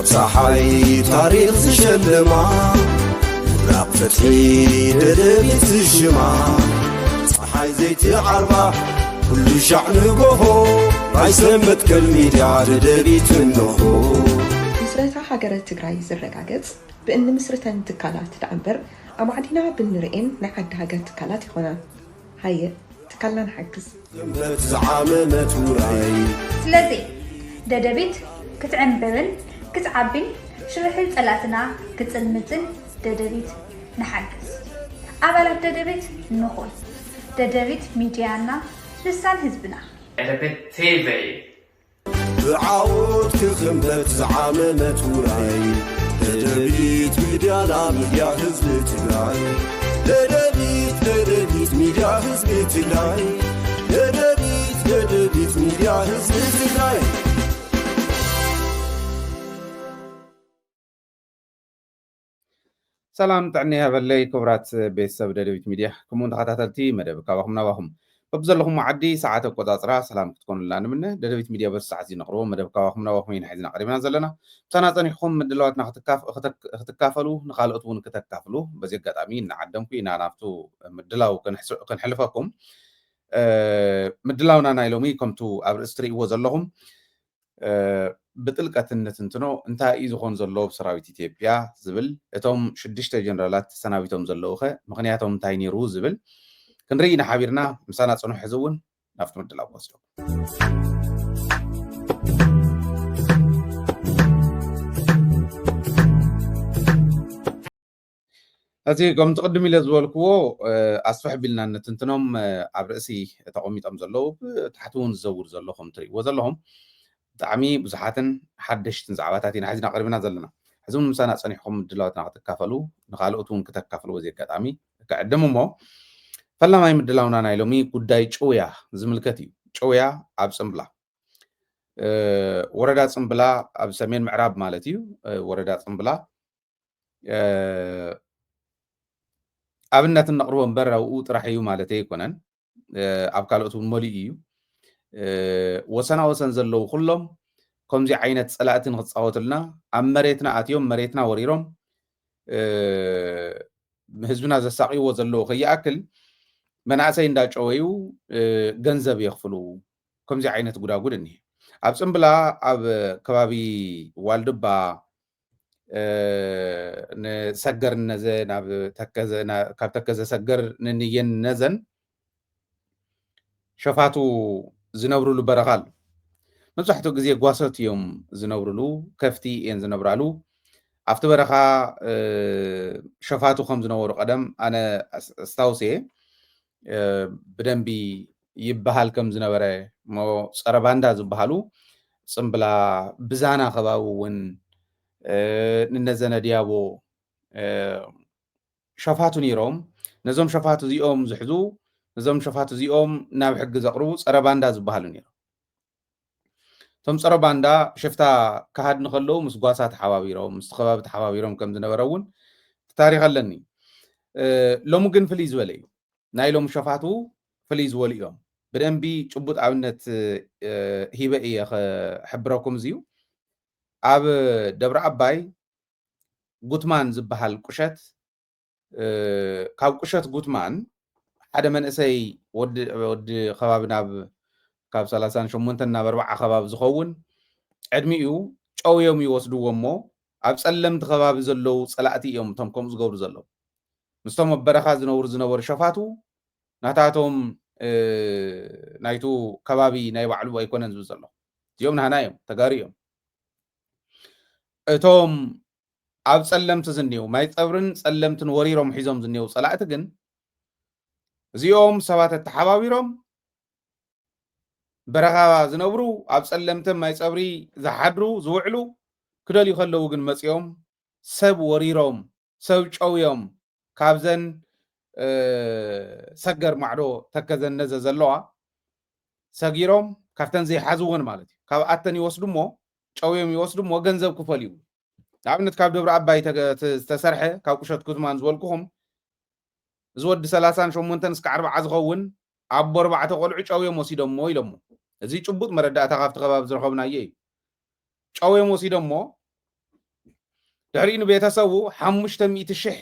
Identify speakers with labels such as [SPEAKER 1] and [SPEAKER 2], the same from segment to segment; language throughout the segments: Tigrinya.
[SPEAKER 1] صحي تاريخ زشلما راق فتحي ددبيت الجمع صحي زيت عربة كل شعن بهو راي سمت كالميديا ددبيت النهو
[SPEAKER 2] مسرتا حجرة تجراي زرقاقت بأن مسرتا تكالات دعنبر أما عدينا بالنرئين نعد هاجر تكالات هنا هاي تكالنا نحجز
[SPEAKER 1] زعامة وراي
[SPEAKER 3] سلازي ددبيت كتعنبرن كتعبين شرحل ثلاثنا كتسلمتن ددبيت نحجز أبلا ددبيت نخل ددبيت ميديانا لسان حزبنا
[SPEAKER 4] ددبيت تيفي
[SPEAKER 1] بعود كخمدت زعامة وراي ددبيت ميديانا ميديا حزب تجراي ددبيت ميديا حزب تجراي ددبيت ميديا حزب تجراي
[SPEAKER 5] سلام تعني هبلي كبرات بيسب ددبيت ميديا كمون تخاتاتلتي مدب كاوخمنا واهم ببزلهم معدي ساعات القطاطرة سلام تكون لنا منه ددبيت ميديا بس ساعات نقرأ مدب كاوخمنا واهمين حيزنا قريبنا زلنا سنة خم مدلواتنا اختكافلو نخالقتون كتكافلو بزي قطامين نعدمكو إنا نافتو مدلاو كن حلفكم مدلاونا نايلومي كمتو أبر استري وزلهم بطلقة النتنتنو انتا إيزو زلو بسراويتي تيبيا زبل اتوم شدشتا جنرالات سناويتهم زلوخة مغنياتهم تايني رو زبل كنرينا حابيرنا مسانا تصنو حزون نافت مدلاو وصلو أتي قم تقدمي لزوالكو أصفح بلنا النتنتنوم عبرئسي تقومي تمزلو تحتون الزور زلوهم تري وزلوهم تعمي بزحاتن حدش تنزعباتاتين حزنا قريبنا زلنا حزون مسانا صنيحكم دلواتنا كتكافلوا نخالقتون كتكافلوا زي قدامي كقدموا مو فلا ما يمدلاونا نايلومي قداي چويا زملكتي چويا اب صنبلا وردا صنبلا اب سمين معراب مالتي وردا صنبلا ابنات النقرون برا او طرحيو مالتي يكونن اب كالوتون موليو وسنا وسن زلو كلهم كمزي عينت صلاتن غصاوتلنا ام مريتنا اتيوم مريتنا وريروم حزبنا زساقيو زلو خياكل مناسي እንዳጨወዩ ገንዘብ ይخفሉ كمزي عينت ጉዳጉድ እንሂ ኣብ ጽምብላ ኣብ ከባቢ ዋልድባ ንሰገር ነዘ ናብ ተከዘ ካብ ተከዘ ሰገር ንንየን ነዘን ሸፋቱ ዝነብሩሉ በረኻል መብዛሕትኡ ግዜ ጓሶት እዮም ዝነብሩሉ ከፍቲ እየን ዝነብራሉ ኣብቲ በረኻ ሸፋቱ ከም ዝነበሩ ቀደም ኣነ ኣስታውሰ بدنبي يبهال كم زنبرة مو صرباندا زبهالو صنبلا بزانا خباون ننزنا ديابو شفاتو نيروم نزوم شفاتو زيوم زحزو نزوم شفاتو زيوم ناب حق زقرو صرباندا زبهالو نيرو ثم صرباندا شفتا كهاد نخلو مسقواسات حوابيروم مستخبابت حوابيروم كم زنبرون تاريخ لني لو ممكن فليز ولي نايلوم شفاتو فليز وليهم بدنبي چبوت عبنت هيبه ايه حبركم زيو اب دبر عباي غوتمان زبحال قشت كاب قشت غوتمان حدا من اسي ود خبابنا كاب 38 نا 4 خباب زخون ادميو ጨው يوم يوسدومو اب صلمت خباب زلو صلااتي يوم تمكم زغور زلو مستوم برخا زنور شفاتو ناتاتهم نايتو كبابي ناي بعلو ايكونن زلو يوم نهنايم تغاريوم اتوم اب صلمت زنيو ماي صبرن صلمتن وريروم حيزوم زنيو صلات ግን زيوم سبات تحبابيروم برخا زنبرو اب صلمت ماي صبري زحدرو زوعلو كدل يخلو ግን مصيوم سب وريروم سب ጨውዮም ካብዘን ሰገር ማዕዶ ተከዘን ነዘ ዘለዋ ሰጊሮም ካፍተን ዘይ ሓዝውን ማለት እዩ ካብ ኣተን ይወስዱሞ ጨውዮም ይወስዱሞ ገንዘብ ክፈል እዩ ኣብነት ካብ ደብረ ኣባይ ተሰርሐ ካብ ቁሸት ኩትማን ዝበልኩኹም ዝወዲ 38 እስከ 40 ዝኸውን ኣብ 4 ቆልዑ ጨውዮም ወሲዶሞ ኢሎሞ እዚ ጭቡጥ መረዳእታ ካብቲ ከባቢ ዝረኸብናየ እዩ ጨውዮም ወሲዶሞ ድሕሪኡ ንቤተሰቡ 500,000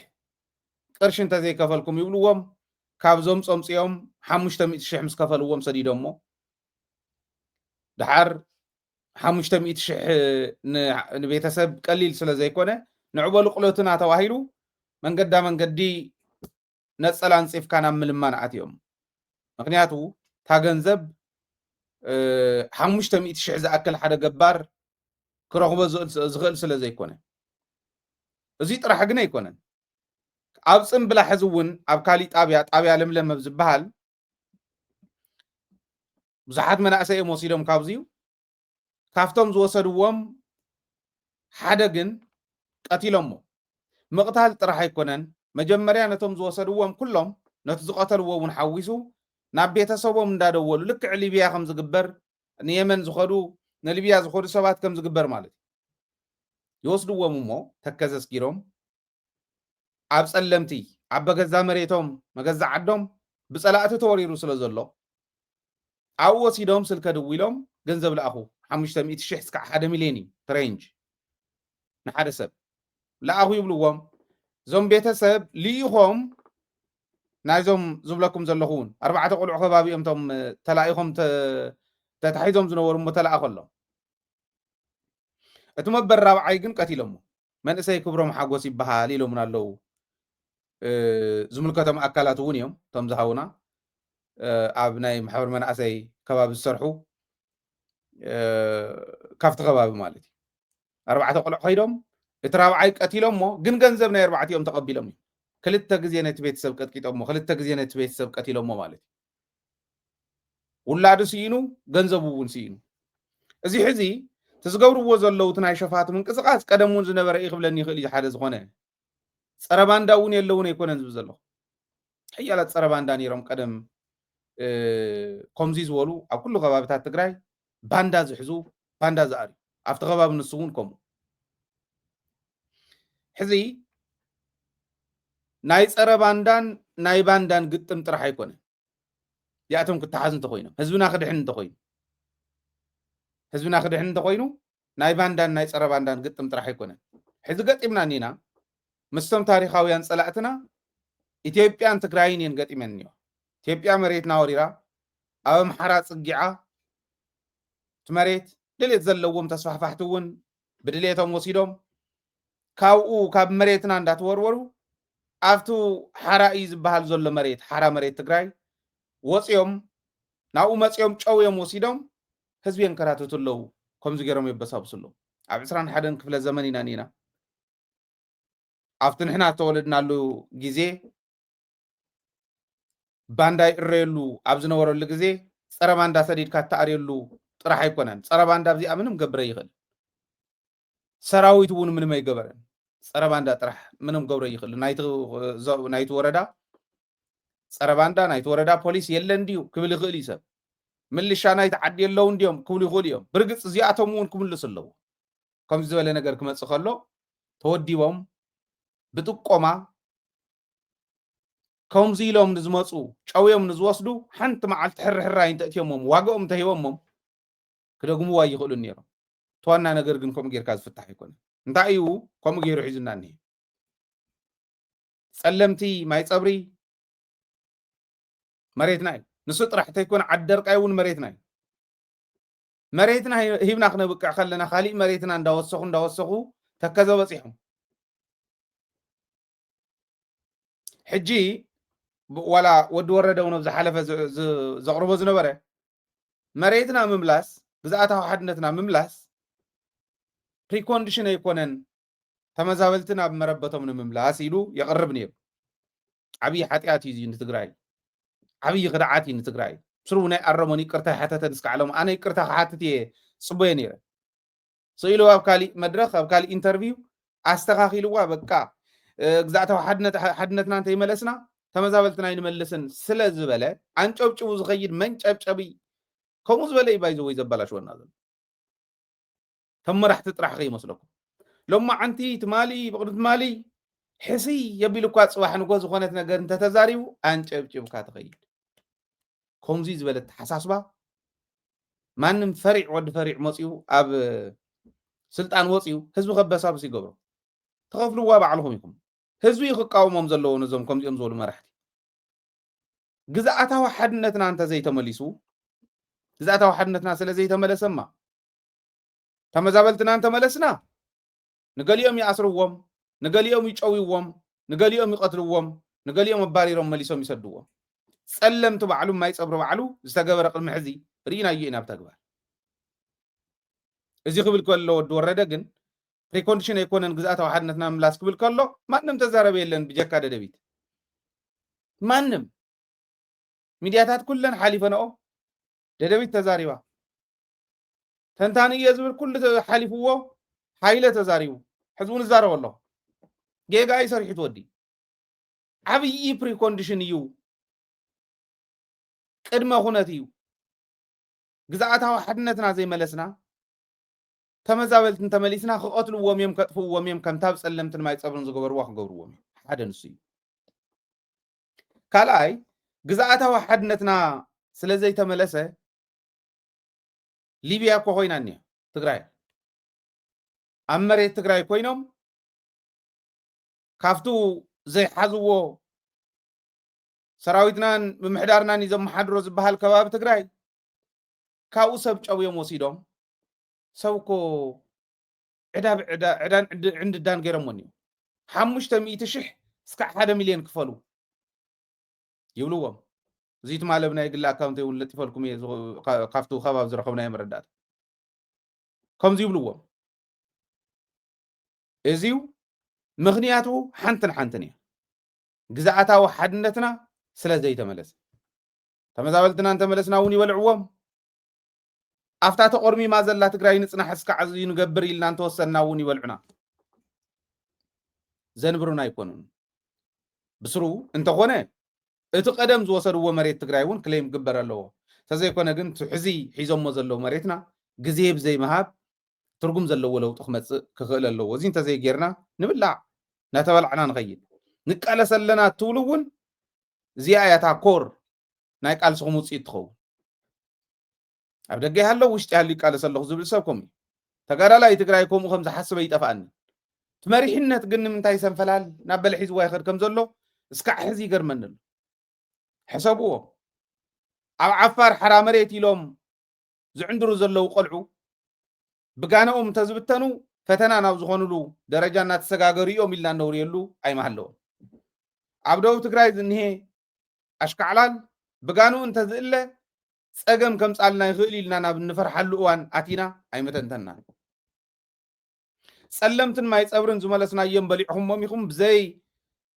[SPEAKER 5] ቅርሺ እንተዘይከፈልኩም ይብልዎም ካብዞም ፆምፂኦም 500,000 ምስ ከፈልዎም ሰዲዶሞ ድሓር 500,000 ንቤተሰብ ቀሊል ስለ ዘይኮነ ንዕበሉ ቁለትና ተባሂሉ መንገዲ ነፀላ እንፂፍካ ናብ ምልማን ኣትዮም ምክንያቱ እታ ገንዘብ 500,000 ዝኣክል ሓደ ገባር ክረኽቦ ዝኽእል ስለ ዘይኮነ እዚ ጥራሕ ግን ኣይኮነን ኣብ ፅምብላ ሕዚ እውን ኣብ ካሊእ ጣብያ ለምለም ኣብ ዝበሃል ብዙሓት መናእሰይ እዮም ወሲዶም ካብዚዩ ካብቶም ዝወሰድዎም ሓደ ግን ቀቲሎሞ ምቕታል ጥራሕ ኣይኮነን መጀመርያ ነቶም ዝወሰድዎም ኩሎም ነቲ ዝቐተልዎ እውን ሓዊሱ ናብ ቤተሰቦም እንዳደወሉ ልክዕ ሊብያ ከም ዝግበር ንየመን ዝኸዱ ንሊብያ ዝኸዱ ሰባት ከም ዝግበር ማለት እዩ ይወስድዎም እሞ ተከዘስ ጊሮም ኣብ ጸለምቲ ኣብ በገዛ መሬቶም መገዛ ዓዶም ብጸላእቲ ተወሪሩ ስለ ዘሎ ኣብ ወሲዶም ስልከ ድዊሎም ገንዘብ ለኣኹ 500,000 እስካዕ 1 ሚልዮን እዩ ትሬንጅ ንሓደ ሰብ ለኣኹ ይብልዎም እዞም ቤተሰብ ልኢኾም ናይዞም ዝብለኩም ዘለኹን 4 ቆልዑ ከባቢኦም ቶም ተላኢኾም ተታሒዞም ዝነበሩ እሞ ተለኣኸ ኣሎ እቲ መበል ራብዓይ ግን ቀቲሎሞ መንእሰይ ክብሮም ሓጎስ ይበሃል ኢሎምን ኣለዉ ዝምልከቶም ኣካላት እውን እዮም ቶም ዝሃቡና ኣብ ናይ ማሕበር መናእሰይ ከባቢ ዝሰርሑ ካብቲ ከባቢ ማለት እዩ 4 ቆልዑ ኸይዶም እቲ ራብዓይ ቀቲሎሞ ግን ገንዘብ ናይ 4ቲኦም ተቐቢሎም እዩ ክልተ ግዜ ነቲ ቤተሰብ ቀጥቂጦሞ ክልተ ግዜ ነቲ ቤተሰብ ቀቲሎሞ ማለት እዩ ውላዱ ሲኢኑ ገንዘቡ እውን ሲኢኑ እዚ ሕዚ ትዝገብርዎ ዘለዉ እቲ ናይ ሸፋት ምንቅስቃስ ቀደም እውን ዝነበረ እዩ ክብለኒ ይኽእል እዩ ሓደ ዝኾነ ፀረ ባንዳ እውን የለውን ኣይኮነን ዝብል ዘለኹ ሕያላት ፀረ ባንዳ ነይሮም ቀደም ከምዚ ዝበሉ ኣብ ኩሉ ከባቢታት ትግራይ ባንዳ ዝሕዙ ባንዳ ዝኣርዩ ኣብቲ ከባቢ ንሱ እውን ከምኡ ሕዚ ናይ ፀረ ባንዳን ናይ ባንዳን ግጥም ጥራሕ ኣይኮነን ያቶም ክተሓዝ እንተኮይኖም ህዝብና ክድሕን እንተኮይኑ ናይ ባንዳን ናይ ፀረ ባንዳን ግጥም ጥራሕ ኣይኮነን ሕዚ ገጢምና እኒና ምስቶም ታሪኻውያን ፀላእትና ኢትዮጵያን ትግራይን እየን ገጢመን እኒዋ ኢትዮጵያ መሬትና ወሪራ ኣብ ኣምሓራ ፅጊዓ እቲ መሬት ድሌት ዘለዎም ተስፋሕፋሕቲ እውን ብድሌቶም ወሲዶም ካብኡ ካብ መሬትና እንዳተወርወሩ ኣብቱ ሓራ እዩ ዝበሃል ዘሎ መሬት ሓራ መሬት ትግራይ ወፂኦም ናብኡ መፂኦም ጨውዮም ወሲዶም ህዝቢ የንከራተቱ ኣለዉ ከምዚ ገይሮም የበሳብሱ ኣለዉ ኣብ 21 ክፍለ ዘመን ኢና ኒና ኣብቲ ንሕና ተወለድናሉ ግዜ ባንዳ ይእረየሉ ኣብ ዝነበረሉ ግዜ ፀረ ባንዳ ሰዲድካ እተኣርየሉ ጥራሕ ኣይኮነን ፀረ ባንዳ ኣብዚኣ ምንም ገብረ ይኽእል ሰራዊት እውን ምንም ኣይገበረን ፀረ ባንዳ ጥራሕ ምንም ገብረ ይኽእል ናይቲ ወረዳ ፀረ ባንዳ ናይቲ ወረዳ ፖሊስ የለን ድዩ ክብል ይኽእል እዩ ሰብ ምልሻ ናይቲ ዓዲ የለው እንዲዮም ክብሉ ይኽእሉ እዮም ብርግፅ እዚኣቶም እውን ክምልሱ ኣለዎ ከምዚ ዝበለ ነገር ክመፅእ ከሎ ተወዲቦም ብጥቆማ ከምዚ ኢሎም ንዝመፁ ጨውዮም ንዝወስዱ ሓንቲ መዓልቲ ሕርሕራይ እንተእትዮሞም ዋግኦም እንተሂቦሞም ክደግምዋ ይኽእሉ ነይሮም ተዋና ነገር ግን ከምኡ ጌርካ ዝፍታሕ ኣይኮነን እንታይ እዩ ከምኡ ገይሩ ሒዙና እኒሄ ጸለምቲ ማይ ፀብሪ መሬትና እዩ ንሱ ጥራሕ እንተይኮነ ዓዲ ደርቃይ እውን መሬትና እዩ መሬትና ሂብና ክነብቅዕ ከለና ካሊእ መሬትና እንዳወሰኹ ተከዘ በፂሖም ሕጂ ዋላ ወዲ ወረደ እውን ዝሓለፈ ዘቕርቦ ዝነበረ መሬትና ምምላስ ግዝኣታዊ ሓድነትና ምምላስ ፕሪኮንዲሽን ኣይኮነን ተመዛበልቲ ናብ መረበቶም ንምምላስ ኢሉ የቕርብ ነይሩ ዓብዪ ሓጢኣት እዩ ንትግራይ ዓብዪ ክድዓት እዩ ንትግራይ ስሩ ናይ ኣረሞን ይቅርታ ሓተተን እስካዕሎም ኣነ ይቅርታ ክሓትት እየ ፅቡየ ነይረ ስኢሉ ኣብ ካሊእ መድረኽ ኣብ ካሊእ ኢንተርቪው ኣስተኻኺልዋ በቃ ግዝኣታዊ ሓድነትና እንተይመለስና ተመዛበልትና ይንመልስን ስለ ዝበለ አንጨብጭቡ ዝኸይድ መንጨብጨቢ ከምኡ ዝበለ እዩ ባይዘ ወይ ዘበላሽወና ዘሎ ተም መራሕቲ ጥራሕ ከይመስለኩም ሎማ ዓንቲ ትማሊ ብቕዲ ትማሊ ሕሲ የቢሉ እኳ ፅባሕ ንጎ ዝኾነት ነገር እንተተዛሪቡ አንጨብጭብካ ትኸይድ ከምዚ ዝበለ ተሓሳስባ ማንም ፈሪዕ ወዲ ፈሪዕ መፂኡ ኣብ ስልጣን ወፂኡ ህዝቢ ከበሳብስ ይገብሮ تخفلوا بعلهم يكم هزوي يقاومهم زلوا نزوم كم زيهم زول مرحتي جزءاتها وحدنتنا أنت زي تمليسو جزءاتها وحدنتنا سلا زي تملسما تمزابلتنا أنت ملسنا نقال يوم يأسروهم نقال يوم يجويهم نقال يوم يقتلوهم نقال يوم باريرهم مليسهم يسدوهم سلمت بعلو ما يصبروا بعلو استجاب رقم حزي رينا يجينا بتكبر إذا قبل كله دور ردقن بريكونديشن يكون جزءات وحدنتنا ملاس قبل كله ما نم تزارب يلن بجكا دبيت ما نم ميدياتات كلن حالفنا أو دبيت تزاريوا تنتاني يزبر كل حالفوه حايلة تزاريو حزبون الزارة والله جيجا يصير يتودي عبي بريكونديشن يو قدما هونتيو جزءاتها وحدنتنا زي ملسنا تمزابلت انت مليسنا قتلوا وميم كطفوا وميم كم تاب سلمت ما يصبرن زغبروا خغبروا حدا نسي كالاي جزءاتها وحدنتنا سلازي تملسه ليبيا كو هوينانيا تግራይ أمريت تግራይ ኮይኖም ካፍቱ ዘይሓዝዎ ሰራዊትናን ብምሕዳርናን ይዘም ሓድሮ ዝበሃል ከባቢ ትግራይ ካብኡ ሰብ ጨውዮም ወሲዶም ሰብኮ ዕዳን ዕንድዳን ገይሮምዎን እዩ 500,000 እስካዕ 1 ሚልዮን ክፈሉ ይብልዎም እዚት ማለት ናይ ግል ኣካውንት ይውን ለጥፈልኩም ካፍቱ ከባቢ ዝረኸብናዮ መረዳት ከምዚ ይብልዎም እዚው ምኽንያቱ ሓንትን እያ ግዛኣታዊ ሓድነትና ስለ ዘይተመለሰ ተመዛበልትና እንተመለስና እውን ይበልዕዎም ኣፍታ ተቆርሚ ማዘላ ትግራይ ንጽናሕ እስካዕ እዚ ንገብር ኢልና እንተወሰና እውን ይበልዑና ዘንብሩና ኣይኮኑን ብስሩ እንተኾነ እቲ ቀደም ዝወሰድዎ መሬት ትግራይ እውን ክሌም ግበር ኣለዎ ተዘይኮነ ግን ሕዚ ሒዞሞ ዘለዎ መሬትና ግዜ ብዘይ መሃብ ትርጉም ዘለዎ ለውጢ ክመጽእ ክኽእል ኣለዎ እዚ እንተዘይ ጌርና ንብላዕ ናተበልዕና ንኸይድ ንቃለሰለና ትብሉ እውን እዚኣ እያ እታ ኮር ናይ ቃልስኹም ውፅኢት ትኸውን ኣብ ደገ ያለው ውሽጢ ያሉ ይቃለስ ኣለኹ ዝብል ሰብ ከምኡ ተጋዳላይ ትግራይ ከምኡ ከም ዝሓስበ ይጠፋኣኒ ትመሪሕነት ግን ንምንታይ ሰንፈላል ናብ በልሒ ዝዋ ይኸድ ከም ዘሎ እስካዕ ሕዚ ይገርመኒ ኣሎ ሕሰብዎ ኣብ ዓፋር ሓራ መሬት ኢሎም ዝዕንድሩ ዘለው ቆልዑ ብጋነኦም ተዝብተኑ ፈተና ናብ ዝኾኑሉ ደረጃ እናተሰጋገሩ እዮም ኢልና ነውርየሉ ኣይመሃለዎም ኣብ ደቡብ ትግራይ ዝኒሄ ኣሽካዕላል ብጋንኡ እንተዝእለ ፀገም ከም ጻልና ይኽእል ኢልና ናብ ንፈርሓሉ እዋን ኣቲና ኣይመተንተና ጸለምትን ማይ ፀብርን ዝመለስናዮም በሊዕኹሞም ኢኹም ብዘይ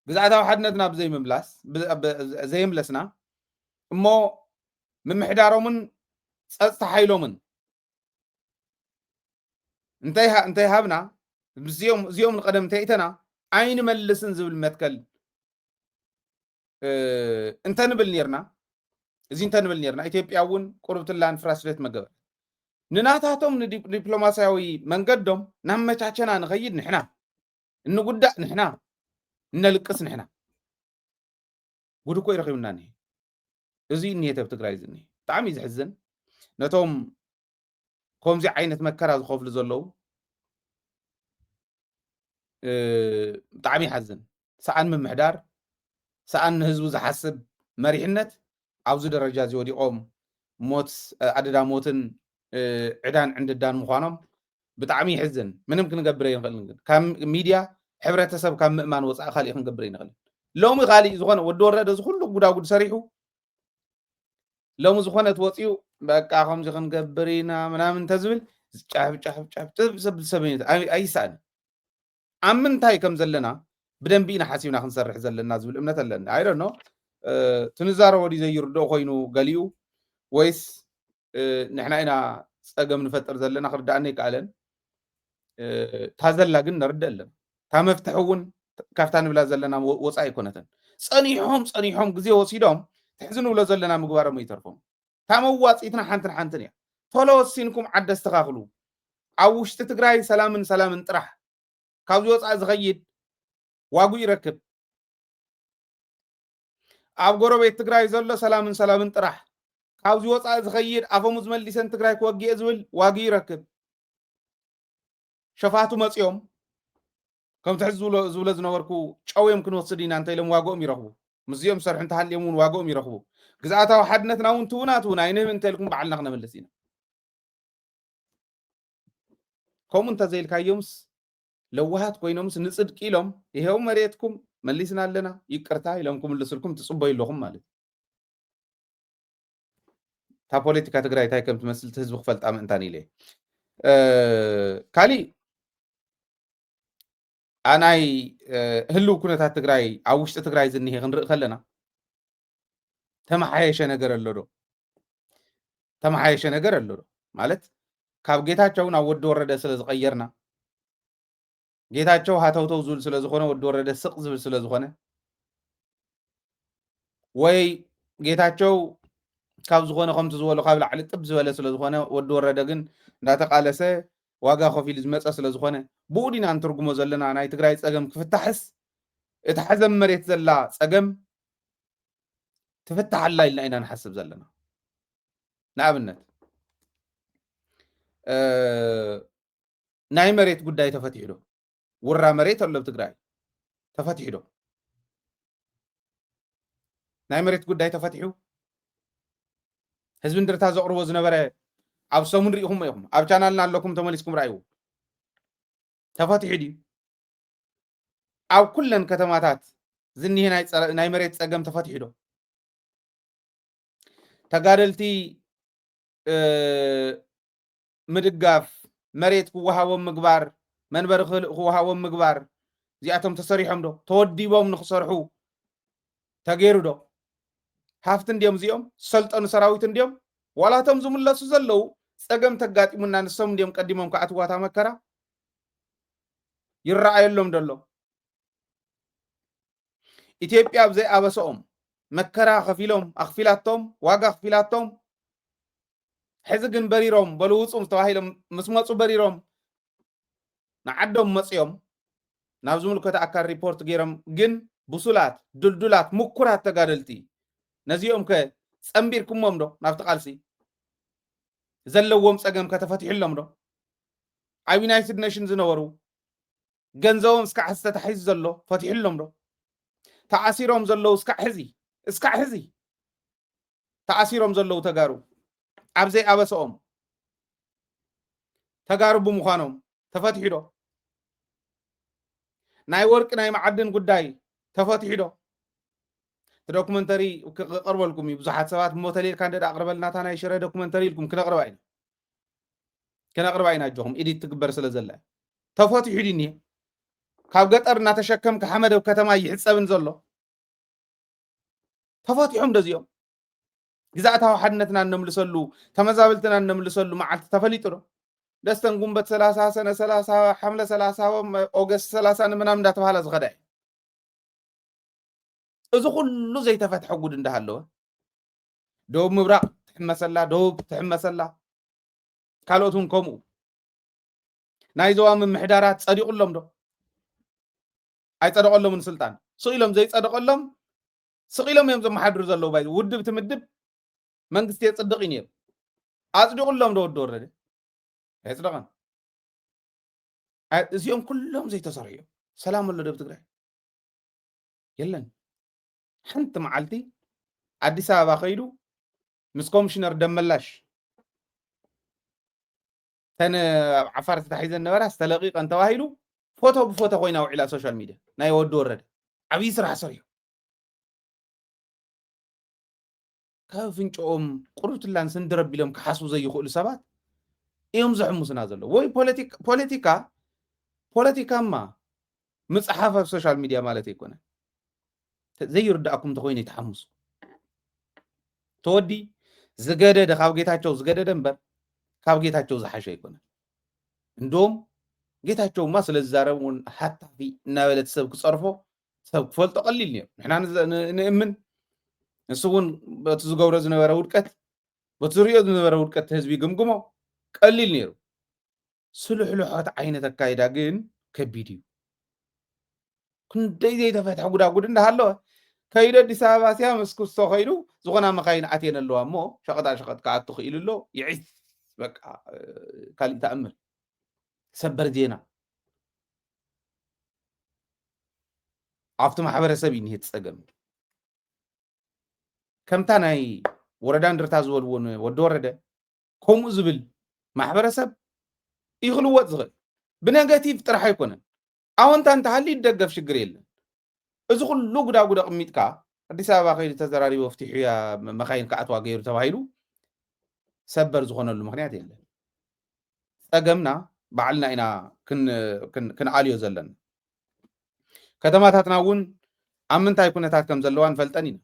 [SPEAKER 5] ግዛኣታዊ ሓድነትና ብዘይ ምምላስ ዘይምለስና እሞ ምምሕዳሮምን ፀጥታ ሓይሎምን እንታይ ሃብና እዚኦም ንቀደም እንተይተና ኣይንመልስን ዝብል መትከል እንተንብል ነርና እዚ እንተንብል ነርና ኢትዮጵያ እውን ቁርብትላን ፍራስሌት መገበር ንናታቶም ዲፕሎማስያዊ መንገዶም ናመቻቸና ንኸይድ ንሕና እንጉዳእ ንሕና እነልቅስ ንሕና ጉድ እኮ ይረኺብና እኒሄ እዚ እኒሄ ኣብ ትግራይ ዝኒሄ ብጣዕሚ ዝሕዝን ነቶም ከምዚ ዓይነት መከራ ዝኸፍሉ ዘለው ብጣዕሚ ይሓዝን ሰኣን ምምሕዳር ሰኣን ንህዝቡ ዝሓስብ መሪሕነት ኣብዚ ደረጃ እዚ ወዲቖም ሞት ኣደዳ ሞትን ዕዳን ዕንድዳን ምዃኖም ብጣዕሚ ይሕዝን ምንም ክንገብር ኣይንኽእልን ግን ካብ ሚድያ ሕብረተሰብ ካብ ምእማን ወፃኢ ካሊእ ክንገብር ኣይንኽእልን ሎሚ ካሊእ ዝኾነ ወዲ ወረደ ዝኩሉ ጉዳጉድ ሰሪሑ ሎሚ ዝኾነት ወፂኡ በቃ ከምዚ ክንገብር ኢና ምናምን እንተዝብል ጫፍ ሰብ ኣይስኣን ኣብ ምንታይ ከም ዘለና ብደንቢ ኢና ሓሲብና ክንሰርሕ ዘለና ዝብል እምነት ኣለና ኣይዶ ኖ ትንዛረቦ ዲ ዘይርድኦ ኮይኑ ገሊኡ ወይስ ንሕና ኢና ፀገም ንፈጥር ዘለና ክርዳእና ይከኣለን ታዘላ ግን ነርድእ ኣለና ታ መፍትሒ እውን ካብታ ንብላ ዘለና ወፃኢ ኣይኮነተን ፀኒሖም ግዜ ወሲዶም ትሕዚ ንብሎ ዘለና ምግባሮም ይተርፎም ታ መዋፂትና ሓንትን እያ ቶሎ ወሲንኩም ዓደ ኣስተኻኽሉ ኣብ ውሽጢ ትግራይ ሰላምን ጥራሕ ካብዚ ወፃኢ ዝኸይድ ዋጉ ይረክብ ኣብ ጎረቤት ትግራይ ዘሎ ሰላምን ጥራሕ ካብዚ ወፃኢ ዝኸይድ ኣፈሙዝ መሊሰን ትግራይ ክወጊእ ዝብል ዋጉ ይረክብ ሸፋቱ መፂኦም كم تحس زول زنوركو شويم كنو تصدينا أنت لهم واقوم يرغبوا مزيوم صرح أنت هل يمون واقوم يرغبوا جزءاتها وحدنا ونتونا إنهم أنت لكم بعلنا خنا ملسينا كم أنت زي الكايومس لو واحد كوينومس نصد كيلوم يهوم مريتكم مليسنا لنا يكرتاي لهمكم اللي سلكم تصبوا لهم مالك تا بوليتيكا تقرأي تاي كم تمثل تهزب خفلت أم أنتاني ليه كالي أناي هلو كنا تقرأي عوشت تقرأي زنيه غنرق خلنا ተማሓየሸ ነገር ኣሎ ዶ ተማሓየሸ ነገር ኣሎ ዶ ማለት ካብ ጌታቸው ናብ ወዲ ወረደ ስለ ዝቀየርና ጌታቸው ሃተውተው ዝብል ስለ ዝኾነ ወዲ ወረደ ስቕ ዝብል ስለ ዝኾነ ወይ ጌታቸው ካብ ዝኾነ ከምቲ ዝበሎ ካብ ላዕሊ ጥብ ዝበለ ስለ ዝኾነ ወዲ ወረደ ግን እንዳተቃለሰ ዋጋ ከፊሉ ዝመፀ ስለ ዝኾነ ብኡ ዲና እንትርጉሞ ዘለና ናይ ትግራይ ፀገም ክፍታሕስ እቲ ሓዘም መሬት ዘላ ፀገም تفتح الله إلا إنا نحسب زلنا نعملت ناي مريت قداي تفتح له ورا مريت ولا بتقراي تفتح له ناي مريت قداي تفتحه حزب درتا زقر وزنا برا عب سمون ريهم يهم عب channelنا لكم تمليسكم رأيو تفتح دي أو كلن كتماتات زني هنا ناي مريت سجم تفتح له ተጋደልቲ ምድጋፍ መሬት ክወሃቦም ምግባር መንበሪ ክወሃቦም ምግባር እዚኣቶም ተሰሪሖም ዶ ተወዲቦም ንክሰርሑ ተገይሩ ዶ ሃፍቲ እንዲኦም እዚኦም ሰልጠኑ ሰራዊት እንዲኦም ዋላቶም ዝምለሱ ዘለው ፀገም ተጋጢሙና ንሶም እንዲኦም ቀዲሞም ከኣትዋታ መከራ ይረኣየሎም ደሎ ኢትዮጵያ ብዘይ ኣበሰኦም መከራ ከፊሎም ኣኽፊላቶም ዋጋ ኣኽፊላቶም ሕዚ ግን በሪሮም በልውፁም ተባሂሎም ምስ መፁ በሪሮም ንዓዶም መፅዮም ናብ ዝምልከተ ኣካል ሪፖርት ገይሮም ግን ብሱላት ድልዱላት ምኩራት ተጋደልቲ ነዚኦም ከ ፀምቢርኩሞም ዶ ናብቲ ቃልሲ ዘለዎም ፀገም ከተፈትሕሎም ዶ ኣብ ዩናይትድ ኔሽን ዝነበሩ ገንዘቦም እስካዕ ዝተታሒዙ ዘሎ ፈትሕሎም ዶ ተኣሲሮም ዘለው እስካዕ ሕዚ ተኣሲሮም ዘለው ተጋሩ ኣብዘይ ኣበሰኦም ተጋሩ ብምዃኖም ተፈትሑ ዶ ናይ ወርቂ ናይ ማዕድን ጉዳይ ተፈትሑ ዶ ዶክመንተሪ ክቀርበልኩም ብዙሓት ሰባት ሞተሌል ካንደዳ ኣቅርበልናታ ናይ ሽረ ዶክመንተሪ ኢልኩም ክነቅርባ ኢና ጆኹም ኢዲት ትግበር ስለ ዘላ ተፈትሑ ዲኒ ካብ ገጠር እናተሸከምካ ሓመድ ኣብ ከተማ ይሕፀብን ዘሎ ተፈትሖም ደዚኦም ግዛእታዊ ሓድነትና እነምልሰሉ ተመዛበልትና እነምልሰሉ መዓልቲ ተፈሊጡ ዶ ደስተን ጉንበት 30 ሰነ 30 ሓምለ 30 ኦገስት 30 ንምናምን እንዳተባሃለ ዝኸዳ እዚ ኩሉ ዘይተፈትሐ ጉድ እንዳሃለወ ደቡብ ምብራቅ ትሕመሰላ ደቡብ ትሕመሰላ ካልኦቱን ከምኡ ናይ ዞባ ምምሕዳራት ፀዲቁሎም ዶ ኣይፀደቀሎምን ስልጣን ስኢሎም ዘይፀደቀሎም ስቂሎም እዮም ዘመሓድሩ ዘለው ባይ ውድብ ትምድብ መንግስቲ የፅድቅ እዩ ነይሩ ኣፅዲቁሎም ዶ ወዲ ወረደ ኣይፅደቐን እዚኦም ኩሎም ዘይተሰርሑ እዮም ሰላም ኣሎ ዶ ብትግራይ የለን ሓንቲ መዓልቲ ኣዲስ ኣበባ ከይዱ ምስ ኮሚሽነር ደመላሽ ተን ዓፋር ተታሒዘን ነበራ ዝተለቂቀን ተባሂሉ ፎቶ ብፎቶ ኮይና ውዒላ ሶሻል ሚድያ ናይ ወዲ ወረደ ዓብይ ስራሕ ሰሪሑ ካብ ፍንጮኦም ቁርብትላን ስንድረብ ኢሎም ክሓስቡ ዘይኽእሉ ሰባት እዮም ዘሕሙስና ዘሎ ወይ ፖለቲካማ ምፅሓፍ ኣብ ሶሻል ሚድያ ማለት ኣይኮነ ዘይርዳእኩም ተኮይኑ ይተሓምሱ ተወዲ ዝገደደ ካብ ጌታቸው ዝገደደ እምበር ካብ ጌታቸው ዝሓሸ ኣይኮነ እንደውም ጌታቸውማ ስለ ዝዛረብ እውን ሓታፊ እናበለት ሰብ ክፀርፎ ሰብ ክፈልጦ ቀሊል ነይሩ ንሕና ንእምን ንሱ እውን በቲ ዝገብሮ ዝነበረ ውድቀት በቲ ዝሪኦ ዝነበረ ውድቀት ህዝቢ ግምግሞ ቀሊል ነይሩ ስሉሕሉሖት ዓይነት ኣካይዳ ግን ከቢድ እዩ ክንደይ ዘይተፈትሐ ጉዳጉድ እንዳሃለወ ከይዱ ኣዲስ ኣበባ ስያ ምስ ክስቶ ከይዱ ዝኾና መኻይን ኣትየን ኣለዋ እሞ ሸቐጣሸቐጥ ክኣቱ ክኢሉ ኣሎ ይዒስ በቃ ካሊእ ተኣምር ሰበር ዜና ኣብቲ ማሕበረሰብ እዩ ንሄት ፀገም ከምታ ናይ ወረዳ እንድርታ ዝበልዎን ወዲ ወረደ ከምኡ ዝብል ማሕበረሰብ ይኽልወጥ ዝኽእል ብነጋቲቭ ጥራሕ ኣይኮነን ኣወንታ እንተሃሊ ይደገፍ ሽግር የለን እዚ ኩሉ ጉዳጉዳ ቅሚጥካ ኣዲስ ኣበባ ከይዲ ተዘራሪቦ ፍቲሑ ያ መኻይን ከኣትዋ ገይሩ ተባሂሉ ሰበር ዝኾነሉ ምክንያት የለን ፀገምና ባዕልና ኢና ክንኣልዮ ዘለና ከተማታትና እውን ኣብ ምንታይ ኩነታት ከም ዘለዋ ንፈልጠን ኢና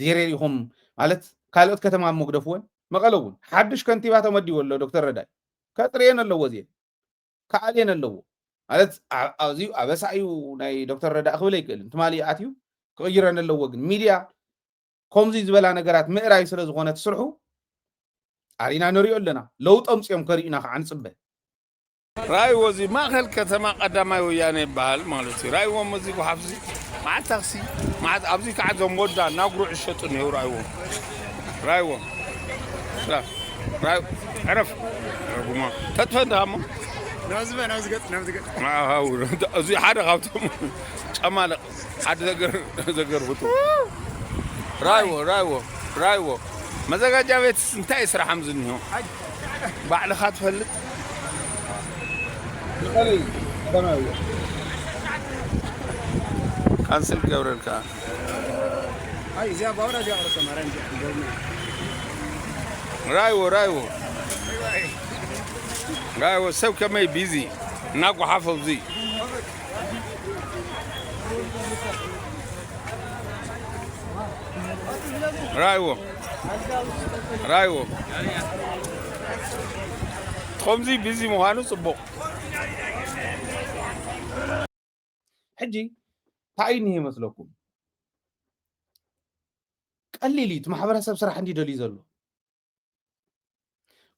[SPEAKER 5] ዜሬሪኹም ማለት ካልኦት ከተማ መግደፍወን መቐለ እውን ሓድሽ ከንቲባ ተመዲቡ ኣሎ ዶክተር ረዳይ ከጥርየን ኣለዎ እዚአን ከኣልየን ኣለዎ ማለት ኣዝዩ ኣበሳዩ ናይ ዶክተር ረዳእ ክብል ኣይክእልን ትማሊ ኣትዩ ክቕይረን ኣለዎ ግን ሚድያ ከምዚ ዝበላ ነገራት ምእራይ ስለ ዝኾነ ትስርሑ ኣሪና ንሪኦ ኣለና ለውጥ ኣምፅኦም ከሪኡና ከዓ ንፅበ
[SPEAKER 6] رايو زي ما خل كتما قدامي وياني بحال مالتي رايو مزي وحفزي مع تاكسي مع ابزي قاعد زمودا ناقرو عشتو نيو رايو لا رايو عرف ربما تتفندهم
[SPEAKER 7] نازقت
[SPEAKER 6] ما هو زي حدا غاوتهم شمال حد زقر فتو رايو مزاجا بيت انتي سرا حمزنيو بعد خاط فلت كانسل قبل كان
[SPEAKER 7] هاي زي باورا جاء على سمارين
[SPEAKER 6] رايو سو كما بيزي ناقو حافظ زي رايو خمزي بيزي مهانو صبو
[SPEAKER 5] ሕጂ እንታይ ንሄ መስለኩም ቀሊሊት ማሕበረሰብ ስራሕ እንዲደልዩ ዘሎ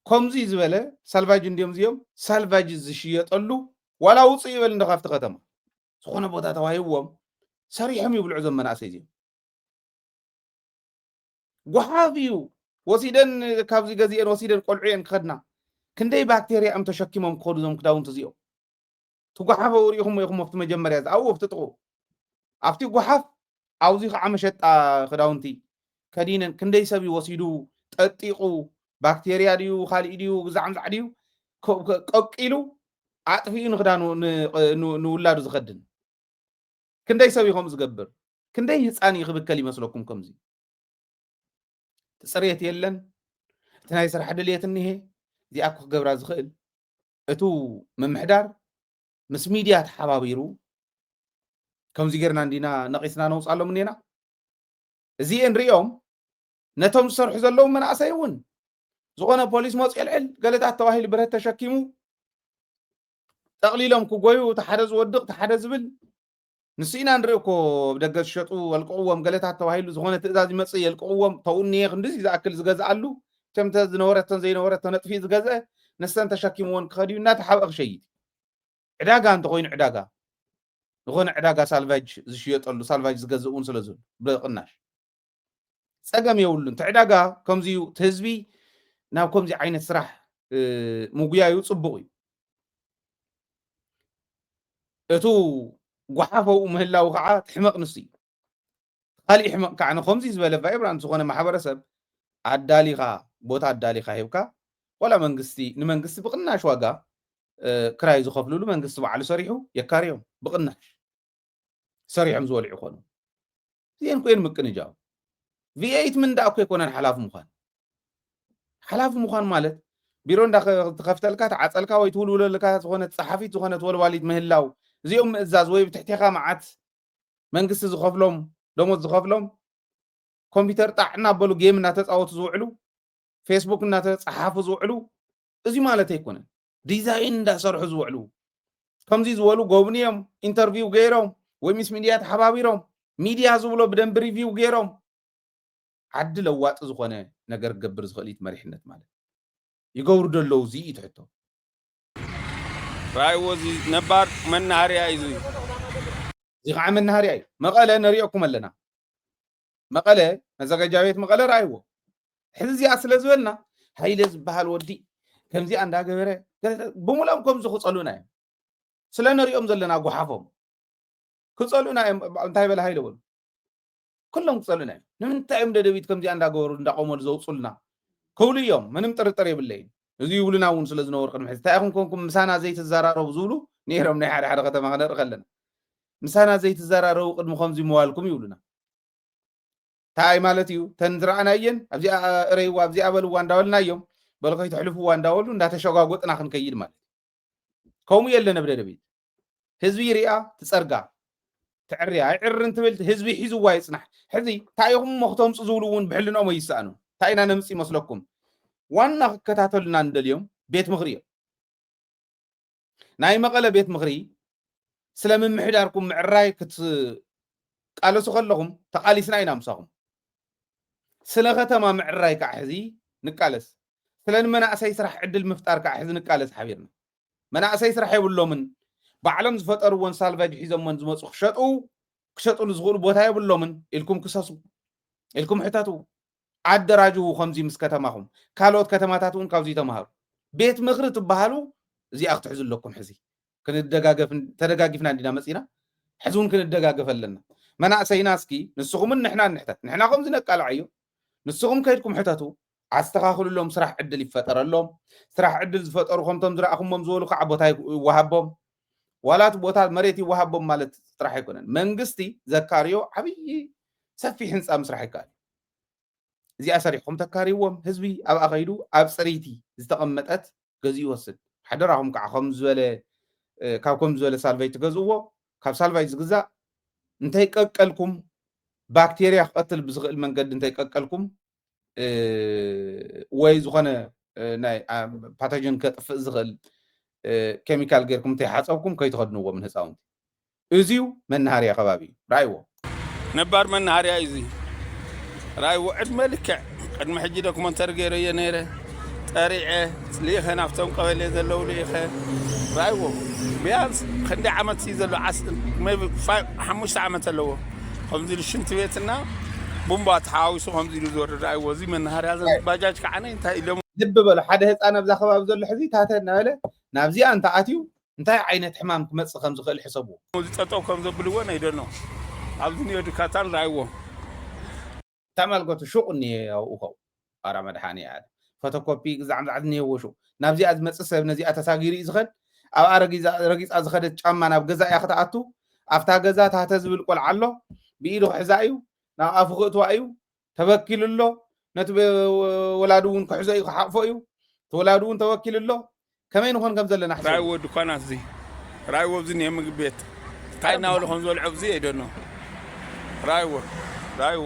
[SPEAKER 5] ከምዚ ዝበለ ሳልቫጅ እንዲዮም እዚኦም ሳልቫጅ ዝሽየጠሉ ዋላ ውፅእ ይበል እንደካፍቲ ከተማ ዝኾነ ቦታ ተዋሂብዎም ሰሪሖም ይብልዑ ዞም መናእሰይ እዚኦም ጓሓፍ እዩ ወሲደን ካብዚ ገዚአን ወሲደን ቆልዑየን ክኸድና ክንደይ ባክቴርያ እዮም ተሸኪሞም ክኸዱ ዞም ክዳውንቲ እዚኦም ትጓሓፍ ወሪኢኹም ኢኹም ኣብቲ መጀመርያ ዝኣውፍ ትጥቑ ኣብቲ ጓሓፍ ኣውዚ ከዓ መሸጣ ክዳውንቲ ከዲነን ክንደይ ሰብ ወሲዱ ጠጢቑ ባክቴርያ ድዩ ካልእ ድዩ ግዛዕምዛዕ ድዩ ቀቂሉ ኣጥፊኡ ንክዳኑ ንውላዱ ዝኸድን ክንደይ ሰብ ኢኹም ዝገብር ክንደይ ህፃን ይኽብከል ይመስለኩም ከምዚ ትፅርየት የለን እቲ ናይ ስራሕ ድልየት እኒሄ እዚኣ ክገብራ ዝኽእል እቱ ምምሕዳር ምስ ሚድያ ተሓባቢሩ ከምዚ ጌርና እንዲና ነቂስና ነውፃሎም እኒና እዚአን ሪኦም ነቶም ዝሰርሑ ዘለዉ መናእሰይ እውን ዝኾነ ፖሊስ መፅ የልዕል ገለታት ተባሂሉ ብረት ተሸኪሙ ጠቕሊሎም ክጎዩ ተሓደ ዝወድቕ ተሓደ ዝብል ንሱ ኢና ንሪኦ እኮ ብደገ ዝሸጡ የልቅዕዎም ገለታት ተባሂሉ ዝኾነ ትእዛዝ ይመፅእ የልቅዕዎም ተውኒየ ክንድዚ ዝኣክል ዝገዝኣሉ ከምተ ዝነበረተን ዘይነበረቶ ነጥፊ ዝገዝአ ነስተን ተሸኪምዎን ክኸድዩ እናተሓበአ ክሸይጥ ዕዳጋ እንተኮይኑ ዕዳጋ ዝኾነ ዕዳጋ ሳልቫጅ ዝሽየጠሉ ሳልቫጅ ዝገዝእ እውን ስለዝሉ ብቅናሽ ፀገም የብሉ እንተ ዕዳጋ ከምዚዩ እቲ ህዝቢ ናብ ከምዚ ዓይነት ስራሕ ምጉያዩ ፅቡቕ እዩ እቱ ጓሓፈው ምህላው ከዓ ትሕመቕ ንሱ እዩ ካሊእ ሕመቕ ከዓ ንከምዚ ዝበለ ቫይብራንት ዝኾነ ማሕበረሰብ ኣዳሊኻ ቦታ ኣዳሊኻ ሂብካ ዋላ መንግስቲ ንመንግስቲ ብቅናሽ ዋጋ ክራይ ዝኸፍልሉ መንግስቲ ባዕሉ ሰሪሑ የካርዮም ብቅናሽ ሰሪሖም ዝበልዑ ይኾኑ እዚአን ኮይን ምቅንጃው ቪኤት ምንዳ እኮ ይኮነን ሓላፊ ምዃን ማለት ቢሮ እንዳተኸፍተልካ ተዓፀልካ ወይ ትውልውለልካ ዝኾነት ፀሓፊት ዝኾነት ወልዋሊት ምህላው እዚኦም ምእዛዝ ወይ ብትሕቲኻ መዓት መንግስቲ ዝኸፍሎም ደሞዝ ዝኸፍሎም ኮምፒተር ጣዕ እናበሉ ጌም እናተፃወቱ ዝውዕሉ ፌስቡክ እናተፀሓፉ ዝውዕሉ እዚ ማለት ኣይኮነን ዲዛይን እንዳሰርሑ ዝውዕሉ ከምዚ ዝበሉ ጎብንዮም ኢንተርቪው ገይሮም ወይ ምስ ሚድያ ተሓባቢሮም ሚድያ ዝብሎ ብደንብ ሪቪው ገይሮም ዓዲ ለዋጢ ዝኾነ ነገር ክገብር ዝኽእል መሪሕነት ማለት ይገብሩ ደለዉ እዚ እዩ ትሕቶ
[SPEAKER 6] رايو زي نبار منهاريا ايزي
[SPEAKER 5] እዚ ከዓ መናሃርያ እዩ መቐለ ነሪኦኩም ኣለና መቐለ መዘጋጃ ቤት መቐለ ራይዎ ሕዚ እዚኣ ስለ ዝበልና ሃይለ ዝበሃል ወዲ ከምዚኣ እንዳገበረ ብሙሎም ከምዚ ክፀሉና እዮም ስለ ነሪኦም ዘለና ጓሓፎም ክጸልኡና እዮም እንታይ በላ ሃይለውን ኩሎም ክጸልኡና እዮም ንምንታይ እዮም ደደቢት ከምዚኣ እንዳገበሩ እንዳቆመሉ ዘውፅሉና ክብሉ እዮም ምንም ጥርጥር የብለይን እዚ ይብሉና እውን ስለ ዝነበሩ ቅድሚ ሕዚ እንታይ ኢኹም ኮንኩም ምሳና ዘይትዘራረቡ ዝብሉ ነይሮም ናይ ሓደ ሓደ ከተማ ክንርኢ ከለና ምሳና ዘይትዘራረቡ ቅድሚ ከምዚ ምዋልኩም ይብሉና እንታይ ማለት እዩ ተን ዝረኣናየን ኣብዚኣ እረይዋ ኣብዚኣ በልዋ እንዳበልናዮም በል ከይትሕልፍዋ እንዳበሉ እንዳተሸጓጎጥና ክንከይድ ማለት ከምኡ የለን ኣብ ደደቢት ህዝቢ ሪኣ ትፀርጋ ትዕርያ ይዕርን ትብል ህዝቢ ሒዝዋ ይፅናሕ ሕዚ እንታይ ኢኹም መክተምፁ ዝብሉ እውን ብሕልንኦም ይስኣኑ እንታይ ኢና ነምፅ ይመስለኩም ዋና ክከታተሉና እንደልዮም ቤት ምኽሪ እዮም ናይ መቐለ ቤት ምኽሪ ስለምምሕዳርኩም ምዕራይ ክትቃለሱ ከለኹም ተቃሊስና ኢና ምሳኹም ስለ ከተማ ምዕራይ ከዓ ሕዚ ንቃለስ ስለ ንመናእሰይ ስራሕ ዕድል ምፍጣር ከዓ ሕዚ ንቃለስ ሓቢርና መናእሰይ ስራሕ የብሎምን ባዕሎም ዝፈጠርዎን ሳልቫጅ ሒዞሞን ዝመፁ ክሸጡሉ ዝኽእሉ ቦታ የብሎምን ኢልኩም ክሰሱ ኢልኩም ሕተቱ ኣደራጅው ከምዚ ምስ ከተማኹም ካልኦት ከተማታት እውን ካብዚ ተምሃሩ ቤት ምኽሪ ትበሃሉ እዚኣ ክትሕዙለኩም ሕዚ ተደጋጊፍና እንዲና መፂና ሕዚ እውን ክንደጋገፍ ኣለና መናእሰይና እስኪ ንስኹምን ንሕና ንሕተት ንሕና ከምዚ ነቃልዓዮ ንስኹም ከይድኩም ሕተቱ ኣስተኻኽሉሎም ስራሕ ዕድል ይፈጠረሎም ስራሕ ዕድል ዝፈጠሩ ከምቶም ዝረኣኹሞም ዝበሉ ከዓ ቦታ ይወሃቦም ዋላት ቦታ መሬት ይወሃቦም ማለት ጥራሕ ኣይኮነን መንግስቲ ዘካርዮ ዓብይ ሰፊሕ ህንፃ ምስራሕ ይከኣል እዚኣ ሰሪሕኩም ተካሪዎም ህዝቢ ኣብ ኣኸይዱ ኣብ ፅሪቲ ዝተቐመጠት ገዚኡ ይወስድ ሓደራኹም ከዓ ከም ዝበለ ካብ ከም ዝበለ ሳልቫይ ትገዝእዎ ካብ ሳልቫይ ዝግዛእ እንተይቀቀልኩም ባክቴርያ ክቀትል ብዝኽእል መንገዲ እንተይቀቀልኩም ወይ ዝኾነ ናይ ፓቶጅን ከጥፍእ ዝኽእል ኬሚካል ጌርኩም እንተይሓፀብኩም ከይትኸድንዎ ምን ህፃውንቲ እዚዩ መናሃርያ ከባቢ እዩ ራእይዎ
[SPEAKER 6] ነባር መናሃርያ እዩ እዚ ራእይዎ ዕድመ ልክዕ ቅድሚ ሕጂ ዶክመንተሪ ገይረየ ነይረ ጠሪዐ ልኢኸ ናብቶም ቀበሌ ዘለው ልኢኸ ራእይዎ ቢያንስ ክንደይ ዓመት እዩ ዘሎ 5 ዓመት ኣለዎ ከምዚ ኢሉ ሽንቲ ቤትና ቡምባ ተሓዋዊሱ ከምዚ ኢሉ ዝወርድ ራእይዎ እዚ መናሃርያ ባጃጅ ከዓነ እንታይ ኢሎም
[SPEAKER 5] ልቢ በሉ ሓደ ህፃን ኣብዛ ከባቢ ዘሎ ሕዚ ታተ እናበለ ናብዚኣ እንተኣትዩ እንታይ ዓይነት ሕማም ክመፅእ ከም ዝኽእል ሕሰብዎ
[SPEAKER 6] እዚ ጠጠው ከም ዘብልዎ ናይደኖ ኣብዚ ኒዮ ድካታን ራእይዎ
[SPEAKER 5] ተመልከቱ ሹቅ እኒሄ ኣብኡ ከው ኣራ መድሓኒ ያለ ፎቶኮፒ ግዛዕምዛዕት እኒሄዎ ሹቅ ናብዚኣ ዝመፅእ ሰብ ነዚኣ ተሳጊሩ እዩ ዝኸድ ኣብኣ ረጊፃ ዝኸደት ጫማ ናብ ገዛ እያ ክትኣቱ ኣብታ ገዛ ታተ ዝብል ቆልዓ ኣሎ ብኢዱ ክሕዛ እዩ ናብ ኣፉ ክእትዋ እዩ ተበኪሉ ኣሎ ነቲ ወላዱ እውን ክሕዞ እዩ ክሓቅፎ እዩ ተወላዱ እውን ተወኪሉ ኣሎ ከመይ ንኾን ከም ዘለና
[SPEAKER 6] ራእይዎ ድኳናት እዚ ራእይዎ እዚ ኒሄ ምግቢ ቤት እንታይ እናበሉ ከም ዝበልዑ እዚ ኣይደኖ ራእይዎ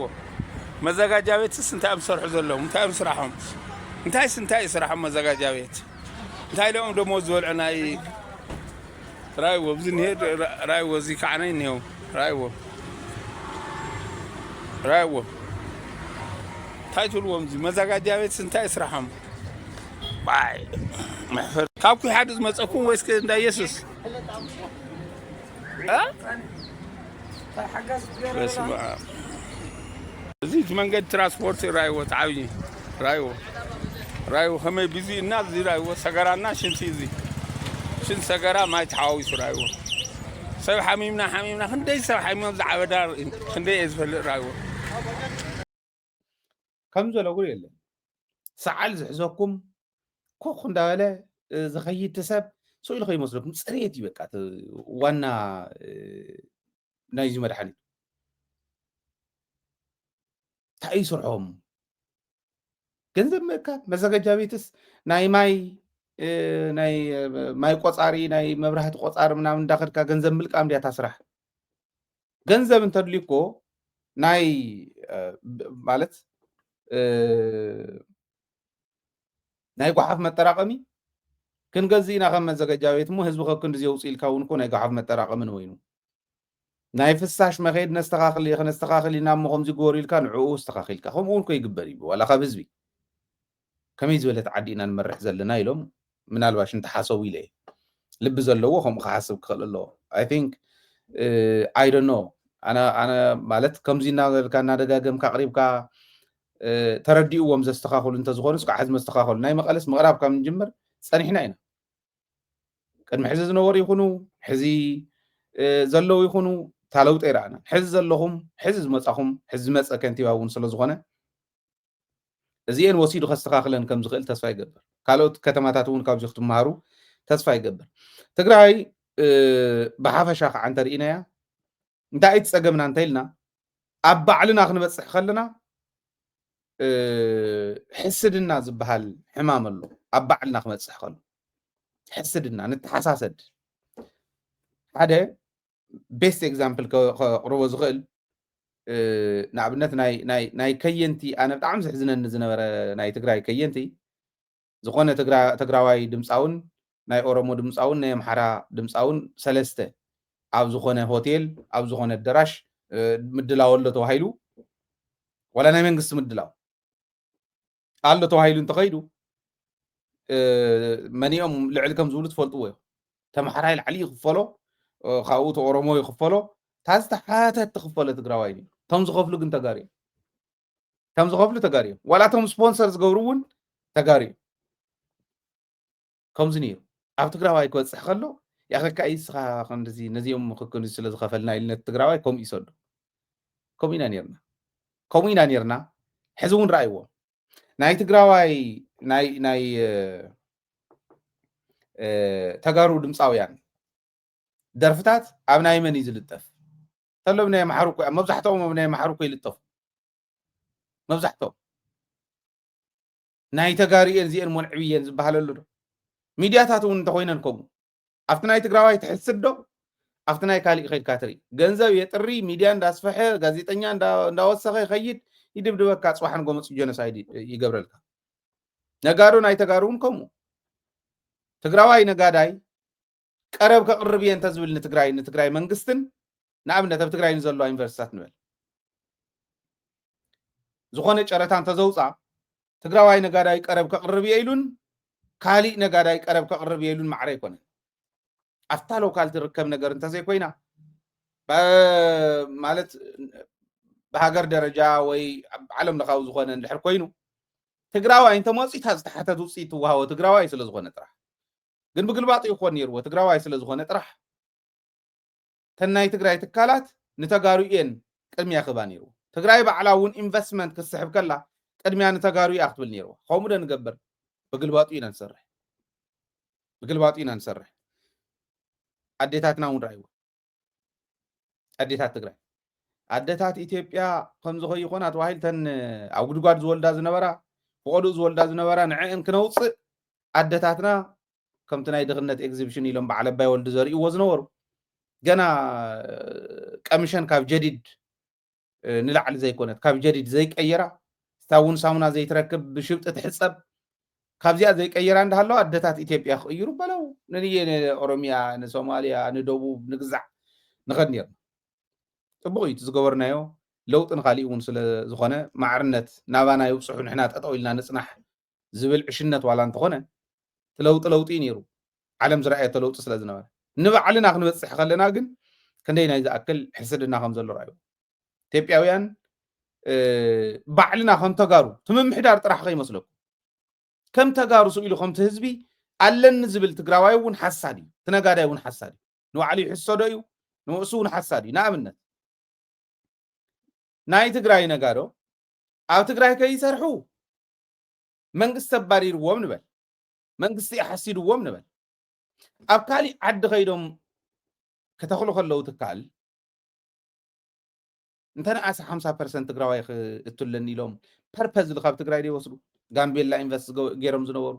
[SPEAKER 6] መዘጋጃ ቤትስ እንታይ እዮም ዝሰርሑ ዘለዉ እንታይ እዮም ስራሖም እንታይ ስራሖም መዘጋጃ ቤት እንታይ ኢሎም ደሞ ዝበልዑ ናይ ራእይዎ እዚ ኒሄ ራእይዎ እዚ ከዓነ እኒሄው ራእይዎ እንታይ ትብልዎም እዚ መዘጋጃ ቤትስ እንታይ ስራሖም محفر كابكو حادث مصكون ويس كندا يسوس بس ما زيد منقد ترانسبورت رايو تعاوني رايو هم بيزي الناس دي رايو سغرانا شنتي زي شن سغرا ما يتحاوي رايو سو حميمنا خندي سو حميم زعبدار خندي يزفل رايو
[SPEAKER 5] كم زلو قول يلا سعال زحزوكم ኮኹ እንዳበለ ዝኸይድ ሰብ ሰው ኢሉ ከይመስለኩም ፅሬት እዩ በቃ ዋና ናይዚ መድሓኒት እንታይ ይሰርሖም ገንዘብ ምእካብ መዘጋጃ ቤትስ ናይ ማይ ቆፃሪ ናይ መብራህቲ ቆፃሪ ምናምን እንዳኸድካ ገንዘብ ምልቃም ድያ ታስራሕ ገንዘብ እንተድልዩ እኮ ናይ ማለት ናይ ጓሓፍ መጠራቀሚ ክንገዝእ ኢና ከም መዘጋጃ ቤት እሞ ህዝቢ ከክንዲ ዘውፅእ ኢልካ እውን እኮ ናይ ጓሓፍ መጠራቀሚ ንወይኑ ናይ ፍሳሽ መኸይድ ነስተኻኽል ኢና እሞ ከምዚ ገበሩ ኢልካ ንዕኡ ዝተኻኺልካ ከምኡ እውን ኮ ይግበር እዩ ዋላ ካብ ህዝቢ ከመይ ዝበለት ዓዲ ኢና ንመርሕ ዘለና ኢሎም ምናልባሽ እንተሓሰቡ ኢለ ልቢ ዘለዎ ከምኡ ክሓስብ ክኽእል ኣለዎ ኣይ ቲንክ ኣይ ዶንት ኖ ኣነ ማለት ከምዚ እናበልካ እናደጋገምካ ቅሪብካ ተረዲእዎም ዘስተኻኽሉ እንተዝኾኑስ ከዓ ሕዚ መስተኻኽሉ ናይ መቐለስ ምቕራብ ካብ ንጅምር ፀኒሕና ኢና ቅድሚ ሕዚ ዝነበሩ ይኹኑ ሕዚ ዘለው ይኹኑ ታለውጥ ይራና ሕዚ ዘለኹም ሕዚ ዝመጻኹም ሕዚ መጸ ከንቲባ እውን ስለ ዝኾነ እዚአን ወሲዱ ከስተኻኽለን ከም ዝኽእል ተስፋ ይገብር ካልኦት ከተማታት እውን ካብዚ ክትመሃሩ ተስፋ ይገብር ትግራይ ብሓፈሻ ከዓ እንተርኢናያ እንታይ እቲ ፀገምና እንተኢልና ኣብ ባዕልና ክንበፅሕ ከለና ሕስድና ዝበሃል ሕማም ኣሎ ኣብ ባዕልና ክመፅሕ ከሎ ሕስድና ንተሓሳሰድ ሓደ ቤስት ኤግዛምፕል ከቕርቦ ዝኽእል ንኣብነት ናይ ከየንቲ ኣነ ብጣዕሚ ዝሕዝነኒ ዝነበረ ናይ ትግራይ ከየንቲ ዝኾነ ትግራዋይ ድምፃውን ናይ ኦሮሞ ድምፃውን ናይ ኣምሓራ ድምፃውን ሰለስተ ኣብ ዝኾነ ሆቴል ኣብ ዝኾነ ኣዳራሽ ምድላው ኣሎ ተባሂሉ ወላ ናይ መንግስቲ ምድላው ኣሎ ተባሂሉ እንተኸይዱ መኒኦም ልዕሊ ከም ዝብሉ ትፈልጥዎ እዮም ተምሓራይ ላዕሊ ይኽፈሎ ካብኡ ኦሮሞ ይኽፈሎ ታዝተሓተት ትኽፈሎ ትግራዋይ እዩቶም ዝኸፍሉ ግን ተጋር እዮም ከም ዝኸፍሉ ተጋር እዮም ዋላ ቶም ስፖንሰር ዝገብሩ እውን ተጋር እዮም ከምዚ ነይሩ ኣብ ትግራዋይ ክበፅሕ ከሎ ያኸካ ኢስኻ ከምዚ ነዚኦም ክክን ስለ ዝኸፈልና ኢልነት ትግራዋይ ከምኡ ይሰዱ ከምኡ ኢና ነርና ሕዚ እውን ረኣይዎ ናይ ትግራዋይ ናይ ተጋሩ ድምፃውያን ደርፍታት ኣብ ናይ መን እዩ ዝልጠፍ ተሎም ናይ ማሕሩኮ መብዛሕትኦም ናይ ማሕሩኮ ይልጠፉ መብዛሕትኦም ናይ ተጋሪአን እዚአን ሞንዕብየን ዝበሃለሉ ዶ ሚድያታት እውን እንተኮይነን ከምኡ ኣብቲ ናይ ትግራዋይ ትሕስድ ዶ ኣብቲ ናይ ካሊእ ከይድካ ትርኢ ገንዘብ የጥሪ ሚድያ እንዳስፈሐ ጋዜጠኛ እንዳወሰኸ ይኸይድ ይድብድበካ ፅዋሕን ጎመፅ ጀኖሳይድ ይገብረልካ ነጋዶ ናይ ተጋሩ እውን ከምኡ ትግራዋይ ነጋዳይ ቀረብ ከቅርብ እየ እንተዝብል ንትግራይ መንግስትን ንኣብነት ኣብ ትግራይ ንዘለዋ ዩኒቨርሲታት ንበል ዝኾነ ጨረታ እንተዘውፃ ትግራዋይ ነጋዳይ ቀረብ ከቅርብ እየ ኢሉን ካሊእ ነጋዳይ ቀረብ ከቅርብ እየ ኢሉን ማዕረ ይኮነን ኣፍታ ሎካል ትርከብ ነገር እንተዘይኮይና ማለት ብሃገር ደረጃ ወይ ዓለም ለኻዊ ዝኾነ እንድሕር ኮይኑ ትግራዋይ እንተመፂታ ዝተሓተት ውፅኢት ትወሃቦ ትግራዋይ ስለ ዝኾነ ጥራሕ ግን ብግልባጥ ይኾን ነይርዎ ትግራዋይ ስለ ዝኾነ ጥራሕ ተናይ ትግራይ ትካላት ንተጋሩኤን ቅድሚያ ክባ ነይርዎ ትግራይ ባዕላ እውን ኢንቨስትመንት ክስሕብ ከላ ቅድሚያ ንተጋሩኤ ክትብል ነይርዎ ከምኡ ዶ ንገብር ብግልባጡ ኢና ንሰርሕ ኣዴታትና እውን ረኣይዎ ኣዴታት ትግራይ ኣዴታት ኢትዮጵያ ከምዚ ኸይኾና ተባሂል ተን ኣብ ጉድጓድ ዝወልዳ ዝነበራ ብቆልኡ ዝወልዳ ዝነበራ ንዕአን ክነውፅእ ኣዴታትና ከምቲ ናይ ድኽነት ኤግዚቢሽን ኢሎም በዓል ኣባይ ወልዲ ዘርእይዎ ዝነበሩ ገና ቀምሸን ካብ ጀዲድ ንላዕሊ ዘይኮነት ካብ ጀዲድ ዘይቀየራ ስታውን ሳሙና ዘይትረክብ ብሽብጢ ትሕፀብ ካብዚኣ ዘይቀየራ እንዳሃለዋ ኣዴታት ኢትዮጵያ ክቅይሩ በለው ንንየ ንኦሮሚያ ንሶማልያ ንደቡብ ንግዛዕ ንኸድ ነርና ፅቡቅ እዩ ዝገበርናዮ ለውጢ ንካሊእ እውን ስለ ዝኾነ ማዕርነት ናባና ይውፅሑ ንሕና ጠጠው ኢልና ንፅናሕ ዝብል ዕሽነት ዋላ እንተኾነ ለውጢ ነይሩ ዓለም ዝረኣየቶ ለውጢ ስለ ዝነበረ ንባዕልና ክንበፅሕ ከለና ግን ክንደይ ናይ ዝኣክል ሕስድና ከም ዘሎ ረኣዩ ኢትዮጵያውያን ባዕልና ከም ተጋሩ ትምምሕዳር ጥራሕ ከይመስለኩም ከም ተጋሩ ስኢሉ ከምቲ ህዝቢ ኣለኒ ዝብል ትግራዋይ እውን ሓሳድ እዩ ትነጋዳይ እውን ሓሳድ እዩ ንባዕሉ ይሕሰዶ እዩ ንእሱ እውን ሓሳድ እዩ ንኣብነት ናይ ትግራይ ነጋዶ ኣብ ትግራይ ከይሰርሑ መንግስቲ ኣባሪርዎም ንበል መንግስቲ ኣሓሲድዎም ንበል ኣብ ካሊእ ዓዲ ከይዶም ከተኽሉ ከለዉ ትካል እንተነኣሰ 50% ትግራዋይ እትለኒ ኢሎም ፐርፐዝሊ ካብ ትግራይ ይወስዱ ጋምቤላ ኢንቨስት ገይሮም ዝነበሩ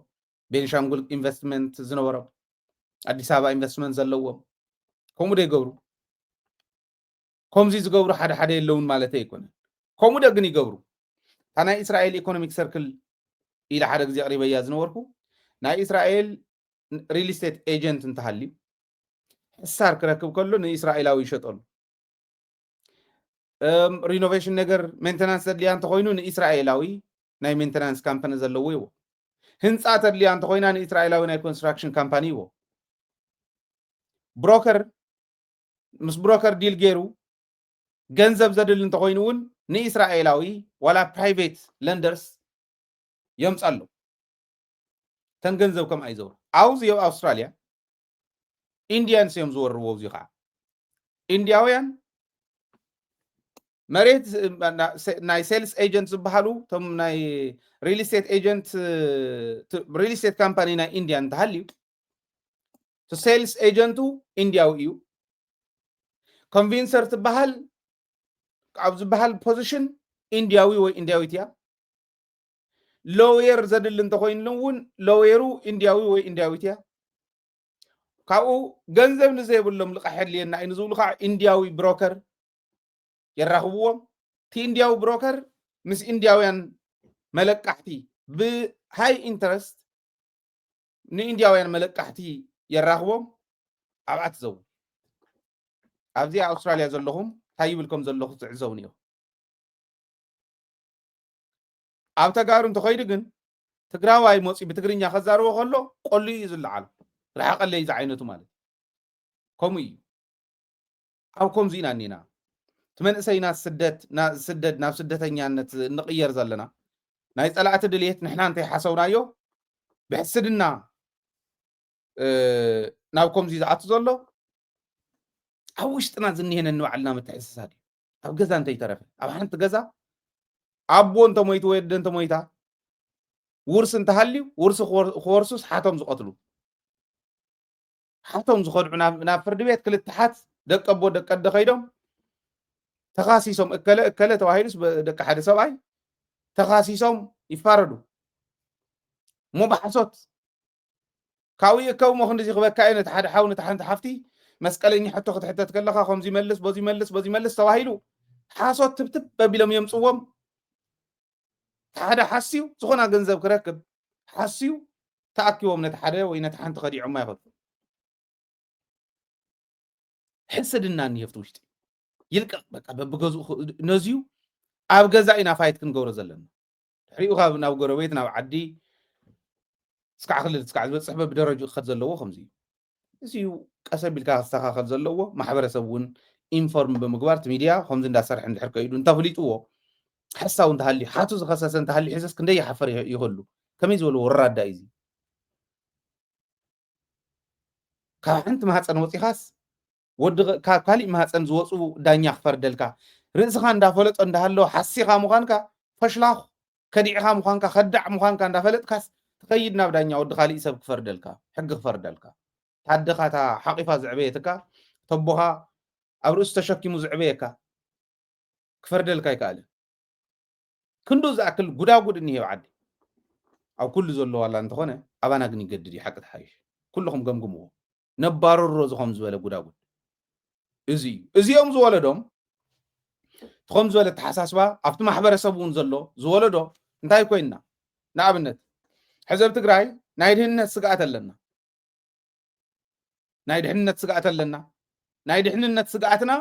[SPEAKER 5] ቤንሻንጉል ኢንቨስትመንት ዝነበሮም ኣዲስ ኣበባ ኢንቨስትመንት ዘለዎም ከምኡ ዶ ይገብሩ ከምዚ ዝገብሩ ሓደ የለውን ማለት ኣይኮነን ከምኡ ዶ ግን ይገብሩ ናይ እስራኤል ኢኮኖሚክ ሰርክል ኢላ ሓደ ግዜ ቀሪበያ ዝነበርኩ ናይ እስራኤል ሪል ስቴት ኤጀንት እንተሃልዩ ሕሳር ክረክብ ከሎ ንእስራኤላዊ ይሸጠሉ ሪኖቬሽን ነገር ሜንተናንስ ተድልያ እንተኮይኑ ንእስራኤላዊ ናይ ሜንተናንስ ካምፓኒ ዘለዎ ይዎ ህንፃ ተድልያ እንተኮይና ንእስራኤላዊ ናይ ኮንስትራክሽን ካምፓኒ ይዎ ብሮከር ምስ ብሮከር ዲል ገይሩ ገንዘብ ዘድል እንተኮይኑ እውን ንእስራኤላዊ ዋላ ፕራይቬት ለንደርስ የምፃሉ ተን ገንዘብ ከም ኣይዘውሩ ኣውዚ ኣብ ኣውስትራልያ ኢንዲያንስ እዮም ዝወርዎ እዚ ከዓ ኢንዲያውያን مريت ناي سيلز ايجنت زبحالو تم ناي ريل استيت ايجنت ريل استيت كامباني ناي انديا انتهاليو تو سيلز ايجنتو اندياو ايو كونفينسر تبحال عبز بحال بوزيشن اندياوي و اندياوي تيا لوير زدل انت خوين لون لويرو اندياوي و اندياوي تيا كاو ገንዘብ ንዘይብሎም ልቃሕድ ልየና እዩ ንዝብሉ ከዓ ኢንዲያዊ ብሮከር የራኽብዎም እቲ ኢንዲያዊ ብሮከር ምስ ኢንዲያውያን መለቃሕቲ ብሃይ ኢንተረስት ንኢንዲያውያን መለቃሕቲ የራኽቦም ኣብኣ ትዘው ኣብዚ ኣውስትራልያ ዘለኹም እንታይ ይብልኩም ዘለኹ ትዕዘቡን እዮም ኣብ ተጋሩ እንተኸይዱ ግን ትግራዋይ መፂ ብትግርኛ ከዛርቦ ከሎ ቆሉ እዩ ዝለዓሉ رحقلي زعينته مالك كومي أو كوم زينا نينا تمن سينا سدد ناف سدتنيا نقير زلنا نايت طلعت دليت نحنا انت حسونا يو بحسدنا ناو كوم زي زعت زلو اوشتنا زني هنا نوعلنا متحسس هذه او غزا انت يترف او حنت غزا ابو انت مويت ويد انت مويتا ورس انت هالي ورس خورسوس حاتم زقتلو حتى زخدعنا نا فرد بيت كل تحت دق ابو دق قد خيدهم تخاسيسهم اكله تواهيدس دق حد سبعي تخاسيسهم يفردوا مو بحصوت كاوي كو مو خندي خبك كاينه حد حاول تحنت حفتي مسقلني حتى حتى تكلخا خمزي ملس بوزي ملس تواهيلو حاسوت تبتب ببيلم يمصوم حدا حسيو زخنا ገንዘብ كركب حسيو تاكيوم نت حدا وينت حنت خديعو ما ياخذ حسدنا نيفت وشتي يلقى بقى بغزو نزيو اب غزا اينا فايت كنغور زلنا حريو خاب ناو غوربيت ناو عدي سكع خلل سكع بصح بدرجه خد زلو خمزي زيو قسبيلكا استخاخل زلو محبرسبون انفورم بمغبارت ميديا خمز اندا سرح اندحر كيدو انت فليطو حساو انت هالي حاتو زخصص انت هالي حسس كندي يحفر يهلو كمي زولو ورادا ايزي كانت ما حصن وصي خاص ود كالي ما حصن زوصو دانيا خفردلكا رزخا اندا فلط اندا هالو حسيخا مخانكا فشلاخ كديعها مخانكا خدع مخانكا اندا فلطكاس تخيدنا بدانيا ود خالي سب خفردلكا حق خفردلكا تحدخاتا حقيفا زعبيتكا تبوها ابرس تشكيمو زعبيكا خفردلكا يكال كندو زاكل غداغود ني يعدي او كل زلو والله انت هونه ابانا غني يقددي حق تحايش كلهم غمغمو نبارو روزهم زوله غداغود ازيهم زولدهم تخم زوله تحساسبا افت محبرسبون زلو زولدو انتاي كوينا نابنت حزب تግራይ ናይ ድህነት ስጋት ኣለና ናይ ድህነት ስጋትና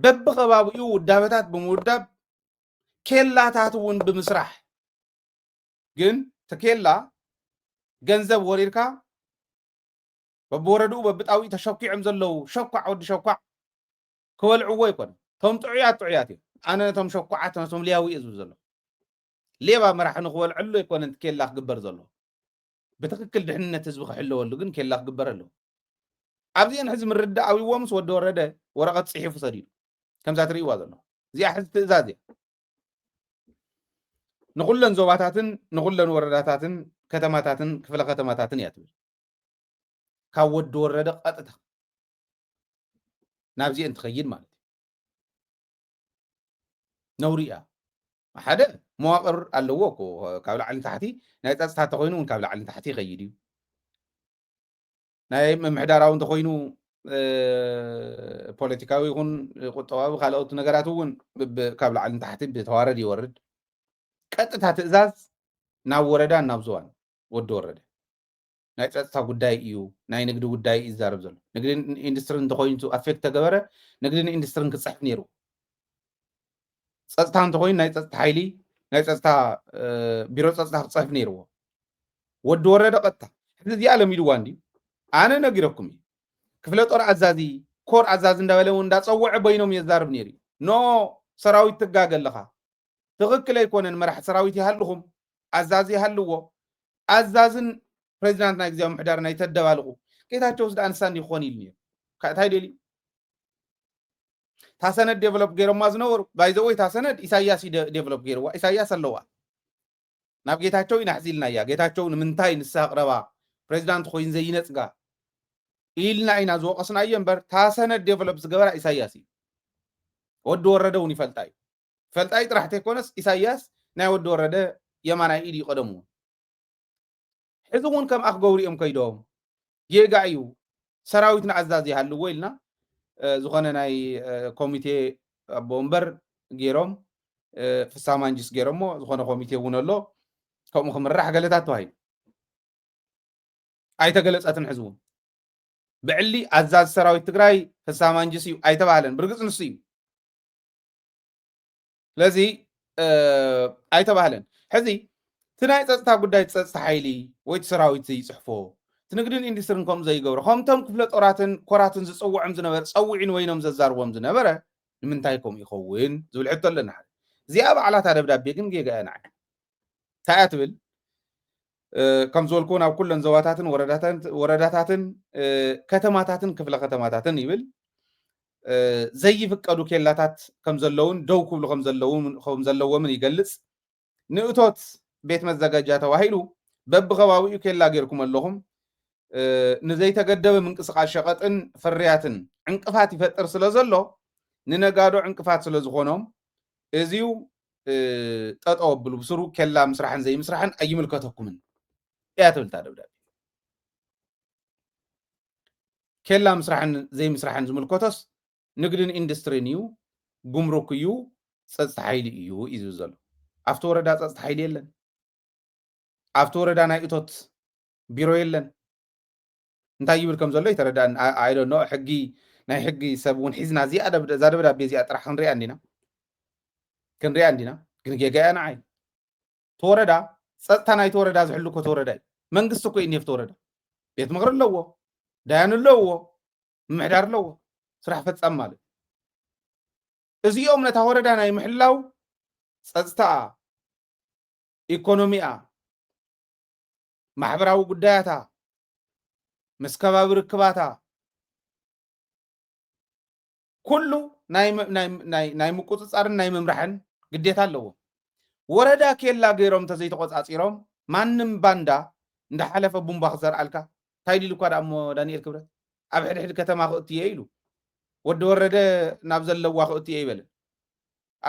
[SPEAKER 5] በብኸባቢኡ ውዳበታት በመውዳብ ኬላታት ውን ብምስራሕ ግን ተኬላ ገንዘብ ወሪርካ በቦረዱ በብጣዊ ተሸኪዕም ዘለው ሸኳዕ ወዲ ሸኳዕ ከወልዕዎ ይኮን ቶም ጥዑያት ኣነ ቶም ሸኳዓት ቶም ሊያዊ እዩ ዘሎ ሌባ መራሕ ንኽወልዕሉ ይኮን እንት ኬላ ክግበር ዘሎ بتككل دحنة تزبخ حلو ولا جن كلا خبر له عبدين حزم الردة أو يومس ودو الردة ورقة صحيح صديق كم زاتري واضح زي حز زادي نقول لن زواتاتن نقول لن ورداتاتن كتماتاتن كفلا كتماتاتن ياتو كود دو الردة قطتها نابزي انت خيين مالتي نوريا حدا مواقر اللوكو كابل على تحتي ناي تصحى تخوينو كابل على تحتي غيديو ناي محداراو انت خوينو بوليتيكاوي يكون قطواو خالوت نغراتون كابل على تحتي بتوارد يورد قطتا تئزاز ناو وردا ناو زوان ودو ورد ناي تصحى غداي ايو ناي نغدو غداي يزارب زلو نغدي اندستري انت خوينتو افكت تغبره نغدي اندستري كصح نيرو ጸጥታ እንተኮይኑ ናይ ጸጥታ ሓይሊ ናይ ጸጥታ ቢሮ ጸጥታ ክጽሕፍ ነይርዎ ወዲ ወረደ ቀጥታ ሕዚ እዚኣ ለሚድዋ እንዲ ኣነ ነጊረኩም ክፍለ ጦር ኣዛዚ ኮር ኣዛዚ እንዳበለ እውን እንዳፀውዐ በይኖም የዛርብ ነይሩ ኖ ሰራዊት ትጋገለኻ ትኽክል ኣይኮነን መራሒ ሰራዊት ይሃልኹም ኣዛዚ ይሃልዎ ኣዛዝን ፕሬዚዳንት ናይ ግዜያዊ ምሕዳር ናይ ተደባልቑ ጌታቸው ስዳ ኣንሳ እንዲኾን ኢሉ ነይሩ እንታይ ደልዩ ታሰነድ ዴቨሎፕ ገይሮማ ዝነበሩ ባይዘወይ ታሰነድ ኢሳያስ ዴቨሎፕ ገይርዋ ኢሳያስ ኣለዋ ናብ ጌታቸው ኢና ሕዚልና እያ ጌታቸው ንምንታይ ንስሓ ቅረባ ፕሬዚዳንት ኮይን ዘይነፅጋ ኢልና ኢና ዝወቀስናዮ እምበር ታሰነድ ዴቨሎፕ ዝገበራ ኢሳያስ እዩ ወዲ ወረደ እውን ይፈልጣ እዩ ፈልጣይ ጥራሕ ተይኮነስ ኢሳያስ ናይ ወዲ ወረደ የማናይ ኢድ ይቀደሙ ሕዚ እውን ከም ኣኽ ገብሩ እዮም ከይዶም ጌጋ እዩ ሰራዊት ንኣዛዝ ይሃልዎ ኢልና ዝኾነ ናይ ኮሚቴ ኣቦ እምበር ገይሮም ፍሳማንጅስ ገይሮሞ ዝኾነ ኮሚቴ እውን ኣሎ ከምኡ ክምራሕ ገለታት ተባሂሉ ኣይተገለፀትን ሕዚ እውን ብዕሊ ኣዛዝ ሰራዊት ትግራይ ፍሳማንጅስ እዩ ኣይተባሃለን ብርግፅ ንሱ እዩ ስለዚ ኣይተባሃለን ሕዚ እቲ ናይ ፀጥታ ጉዳይ ፀጥታ ሓይሊ ወይ ሰራዊት ይፅሕፎ ትንግድን ኢንዱስትሪን ከምኡ ዘይገብሮ ከምቶም ክፍለ ጦራትን ኮራትን ዝፅውዖም ዝነበረ ፀዊዒን ወይኖም ዘዛርቦም ዝነበረ ንምንታይ ከምኡ ይኸውን ዝብል ሕቶ ኣለና እዚኣ በዓላታ ደብዳቤ ግን ጌጋ እያ ንዓይ እንታይ እያ ትብል ከም ዝበልኩ ናብ ኩለን ዞባታትን ወረዳታትን ከተማታትን ክፍለ ከተማታትን ይብል ዘይፍቀዱ ኬላታት ከም ዘለውን ደው ክብሉ ከም ዘለዎምን ይገልጽ ንእቶት ቤት መዘጋጃ ተባሂሉ በብኸባቢኡ ኬላ ገይርኩም ኣለኹም ንዘይተገደበ ምንቅስቃስ ሸቐጥን ፍርያትን ዕንቅፋት ይፈጥር ስለ ዘሎ ንነጋዶ ዕንቅፋት ስለ ዝኾኖም እዚዩ ጠጠው ኣቢሉ ብስሩ ኬላ ምስራሕን ዘይምስራሕን ኣይምልከተኩምን እያ ትብል ደብዳቤ ኬላ ምስራሕን ዘይምስራሕን ዝምልከቶስ ንግድን ኢንዱስትሪን እዩ ጉምሩክ እዩ ፀጥታ ሓይሊ እዩ እዩ ዘሎ ኣብቲ ወረዳ ፀጥታ ሓይሊ የለን ኣብቲ ወረዳ ናይ እቶት ቢሮ የለን እንታይ ይብል ከም ዘሎ ይተረዳን ኣይ ዶንት ኖ ሕጊ ናይ ሕጊ ሰብ እውን ሒዝና እዚኣ ደብዳቤ እዚኣ ጥራሕ ክንሪኣ እንዲና ግን ጌጋያ ንዓይ ተወረዳ ፀጥታ ናይቲ ወረዳ ዝሕልኮ ተወረዳ እዩ መንግስቲ እኮ እዩ ተወረዳ ቤት ምክሪ ኣለዎ ዳያን ኣለዎ ምምሕዳር ኣለዎ ስራሕ ፈፃም ማለት እዚኦም ነታ ወረዳ ናይ ምሕላው ፀጥታ ኢኮኖሚኣ ማሕበራዊ ጉዳያታ ምስ ከባቢ ርክባታ ኩሉ ናይ ምቁፅፃርን ናይ ምምራሕን ግዴታ ኣለዎ ወረዳ ኬላ ገይሮም ተዘይተቆፃፂሮም ማንም ባንዳ እንዳሓለፈ ቡምባ ክዘርአልካ እንታይ ኢልካ ዳሞ ዳንኤል ክብረት ኣብ ሕድሕድ ከተማ ክእትየ ኢሉ ወዲ ወረደ ናብ ዘለዋ ክእትየ ይበልን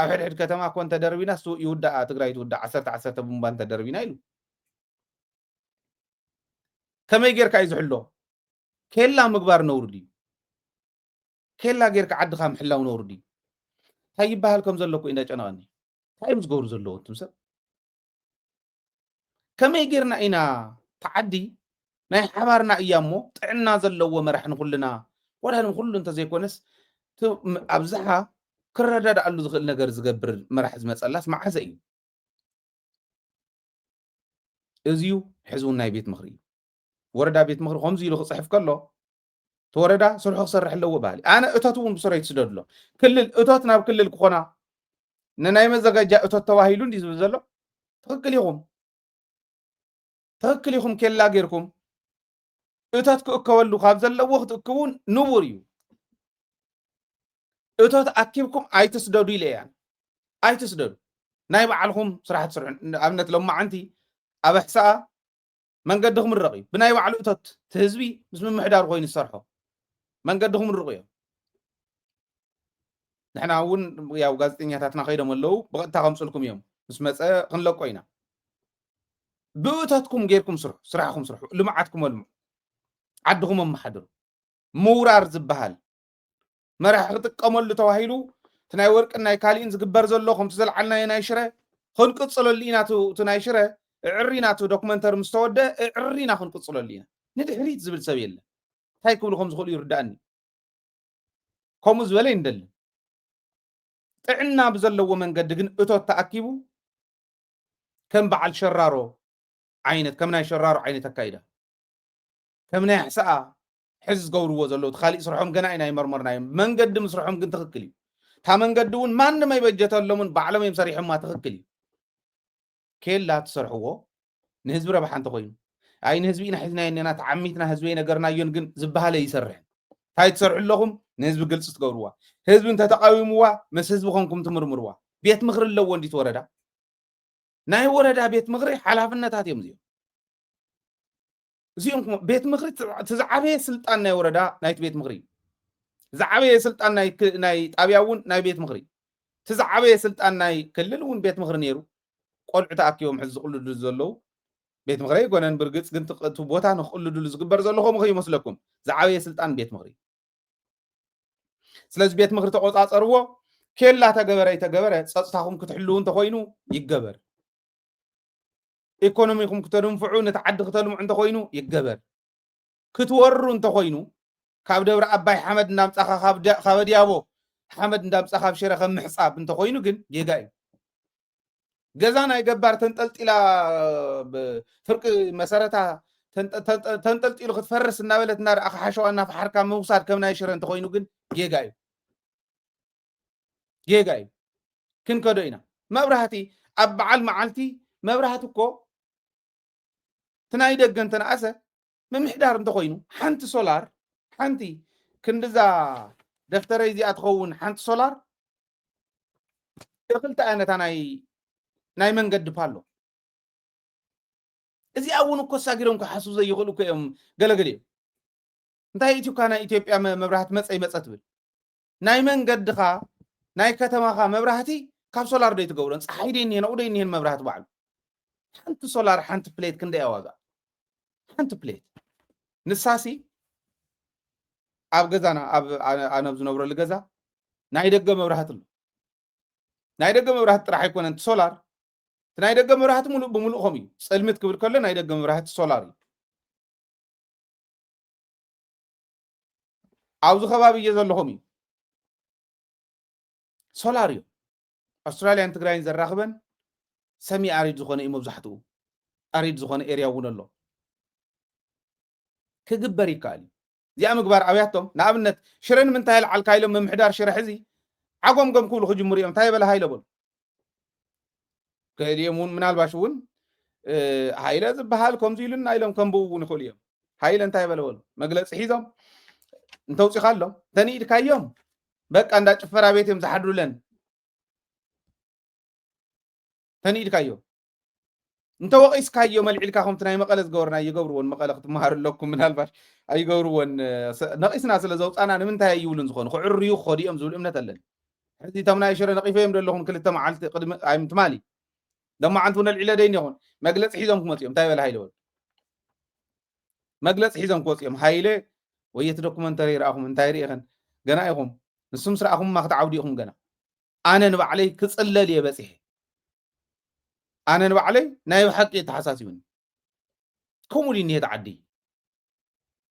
[SPEAKER 5] ኣብ ሕድሕድ ከተማ እኮ እንተደርቢና ይውዳእ ትግራይ ትውዳእ 10 ቡምባ እንተደርቢና ኢሉ ከመይ ጌርካ እዩ ዝሕሎ ኬላ ምግባር ነውሩ ድዩ ኬላ ጌርካ ዓድኻ ምሕላው ነውሩ ድዩ እንታይ ይበሃል ከም ዘለኩ እንዳጨነቐኒ እንታይ ምስ ገብሩ ዘለዎ እቱም ሰብ ከመይ ጌርና ኢና ተዓዲ ናይ ሓባርና እያ እሞ ጥዕና ዘለዎ መራሒ ንኩልና ወላ ንኩሉ እንተዘይኮነስ ኣብዝሓ ክረዳዳኣሉ ዝኽእል ነገር ዝገብር መራሒ ዝመፀላስ መዓዘ እዩ እዚዩ ሕዚ እውን ናይ ቤት ምክሪ እዩ ወረዳ ቤት ምክሪ ከምዚ ኢሉ ክፅሕፍ ከሎ ተወረዳ ስርሑ ክሰርሕ ኣለዎ ባህሊ ኣነ እቶት እውን ብስረ ይትስደድሎ ክልል እቶት ናብ ክልል ክኾና ንናይ መዘጋጃ እቶት ተባሂሉ እንዲ ዝብል ዘሎ ትክክል ኢኹም ኬላ ጌርኩም እቶት ክእከበሉ ካብ ዘለዎ ክትእክቡን ንቡር እዩ እቶት ኣኪብኩም ኣይትስደዱ ኢለ እያ ኣይትስደዱ ናይ ባዕልኩም ስራሕ ትስርሑ ኣብነት ሎማዓንቲ ኣብ ኣሕሳኣ መንገዲ ክምረቕ እዩ ብናይ ባዕሉ እቶት ህዝቢ ምስ ምምሕዳር ኮይኑ ዝሰርሖ መንገዲ ክምርቑ እዮም ንሕና እውን ያው ጋዜጠኛታትና ከይዶም ኣለዉ ብቐጥታ ከምፅልኩም እዮም ምስ መፀ ክንለቆ ኢና ብእቶትኩም ጌርኩም ስርሑ ስራሕኩም ስርሑ ልምዓትኩም ኣልምዑ ዓድኩም ኣመሓድሩ ምውራር ዝበሃል መራሒ ክጥቀመሉ ተባሂሉ እቲ ናይ ወርቅን ናይ ካልእን ዝግበር ዘሎ ከምቲ ዘለዓልናዮ ናይ ሽረ ክንቅፅለሉ ኢና እቲ ናይ ሽረ ዕሪና እቲ ዶክመንተሪ ምስ ተወድአ ዕሪና ክንቅፅለሉ ኢና ንድሕሪት ዝብል ሰብ የለን እንታይ ክብሉ ከም ዝኽእሉ ይርዳእኒ ከምኡ ዝበለ ይንደሊ ጥዕና ብዘለዎ መንገዲ ግን እቶት ተኣኪቡ ከም በዓል ሸራሮ ዓይነት ከም ናይ ሸራሮ ዓይነት ኣካይዳ ከም ናይ ሕሳኣ ሕዚ ዝገብርዎ ዘለዉ ካሊእ ስርሖም ገና ኢና ይመርመርናዮም መንገዲ ምስርሖም ግን ትኽክል እዩ እታ መንገዲ እውን ማንም ኣይበጀተሎምን ባዕሎም እዮም ሰሪሖማ ትኽክል እዩ ኬላ ትሰርሕዎ ንህዝቢ ረብሓ እንተኮይኑ ኣይ ንህዝቢ ኢና ሒዝናዮ ኔና ተዓሚትና ህዝበይ ነገርናዮን ግን ዝበሃለ ይሰርሕ እንታይ ትሰርሑ ኣለኹም ንህዝቢ ግልፂ ትገብርዋ ህዝቢ እንተተቃዊምዋ ምስ ህዝቢ ኮንኩም ትምርምርዋ ቤት ምክሪ ኣለዎ እንዲት ወረዳ ናይ ወረዳ ቤት ምክሪ ሓላፍነታት እዮም እዚኦም ቤት ምክሪ ትዝዓበየ ስልጣን ናይ ወረዳ ናይቲ ቤት ምክሪ ዝዓበየ ስልጣን ናይ ጣብያ እውን ናይ ቤት ምክሪ ትዝዓበየ ስልጣን ናይ ክልል እውን ቤት ምክሪ ነይሩ ቆልዑ ተኣኪቦም ሕዚ ዝቅልዱ ዘለዉ ቤት ምክሪ ይኮነን ብርግፅ ግን እቲ ቦታ ንክቅልድሉ ዝግበር ዘሎ ከምኡ ይመስለኩም ዝዓበየ ስልጣን ቤት ምክሪ ስለዚ ቤት ምክሪ ተቆፃፀርዎ ኬላ ተገበረ ፀጥታኩም ክትሕልው እንተኮይኑ ይገበር ኢኮኖሚኩም ክትድንፍዑ ነቲ ዓዲ ክተልምዑ እንተኮይኑ ይገበር ክትወሩ እንተኮይኑ ካብ ደብረ ኣባይ ሓመድ እንዳምፃኻ ካብ ዲያቦ ሓመድ እንዳምፃኻ ካብ ሽረ ከም ምሕፃብ እንተኮይኑ ግን ጌጋ እዩ ገዛ ናይ ገባር ተንጠልጢላ ፍርቂ መሰረታ ተንጠልጢሉ ክትፈርስ እናበለት እናርኣኻ ሓሸዋ እናፈሓርካ ምውሳድ ከም ናይ ሽረ እንተኮይኑ ግን ጌጋ እዩ ክንከዶ ኢና መብራህቲ ኣብ በዓል መዓልቲ መብራህቲ እኮ ትናይ ደገ እንተነኣሰ ምምሕዳር እንተኮይኑ ሓንቲ ሶላር ሓንቲ ክንድዛ ደፍተረይ እዚኣ ትኸውን ሓንቲ ሶላር ክልተ ዓይነታ ናይ መንገዲ ፓሎ እዚኣ እውን እኮ ሳጊሮም ክሓስቡ ዘይኽእሉ እኮ እዮም ገለገለ እዮም እንታይ ኢትዮካ ናይ ኢትዮጵያ መብራህቲ መፀይ መፀ ትብል ናይ መንገድኻ ናይ ከተማኻ መብራህቲ ካብ ሶላር ዶ ትገብሮን ፀሓይ ደይኒሄን ኣኡ ደይኒሄን መብራህቲ በዓሉ ሓንቲ ሶላር ሓንቲ ፕሌት ክንደይ ዋጋ ሓንቲ ፕሌት ንሳሲ ኣብ ገዛና ኣነ ዝነብረሉ ገዛ ናይ ደገ መብራህቲ ኣሎ ናይ ደገ መብራህቲ ጥራሕ ኣይኮነን ሶላር ናይ ደገ መብራህቲ ሙሉእ ብሙሉእ ከም እዩ ፀልምት ክብል ከሎ ናይ ደገ መብራህቲ ሶላር እዩ ኣብዚ ከባቢ እየ ዘለኹም እዩ ሶላር እዩ ኣውስትራልያን ትግራይን ዘራኽበን ሰሚ ኣሪድ ዝኾነ እዩ መብዛሕትኡ ኣሪድ ዝኾነ ኤርያ እውን ኣሎ ክግበር ይከኣል እዚኣ ምግባር ኣብያቶም ንኣብነት ሽረ ንምንታይ ልዓልካ ኢሎም ምምሕዳር ሽረ ሕዚ ዓጎምጎም ክብሉ ክጅምሩ እዮም እንታይ በለ ሃይለ በሉ ገሊኦም እውን ምናልባሽ እውን ሃይለ ዝበሃል ከምዚ ኢሉና ኢሎም ከንብቡ እውን ይኽእሉ እዮም ሃይለ እንታይ በለ በሉ መግለፂ ሒዞም እንተውፂኻ ኣሎ ተኒኢድካዮም በቃ እንዳ ጭፈራ ቤት እዮም ዝሓድሩለን ተኒኢድካዮም እንተወቂስካዮ መልዒልካ ከምቲ ናይ መቐለ ዝገበርና ይገብርዎን መቐለ ክትመሃሩ ኣለኩም ምናልባሽ ኣይገብርዎን ነቂስና ስለ ዘውፃና ንምንታይ ይብሉን ዝኾኑ ክዕርዩ ክኸዱ እዮም ዝብል እምነት ኣለኒ ሕዚ እቶም ናይ ሽረ ነቂፈዮም ዘለኹም ክልተ መዓልቲ ቅድሚ ትማሊ ደሞ ዓንቱ ነልዒለ ደይኒ ይኹን መግለፂ ሒዞም ክመፅኦም እንታይ በለ ሃይለ በሉ መግለፂ ሒዞም ክወፅኦም ሃይለ ወየቲ ዶኩመንተሪ ይረኣኹም እንታይ ርኢኸን ገና ኢኹም ንሱም ስረኣኹም ማ ክትዓውዲ ኢኹም ገና ኣነ ንባዕለይ ክፅለል እየ በፂሐ ኣነ ንባዕለይ ናይ ሓቂ ተሓሳሲቡኒ ከምኡ ድኒ ተዓዲ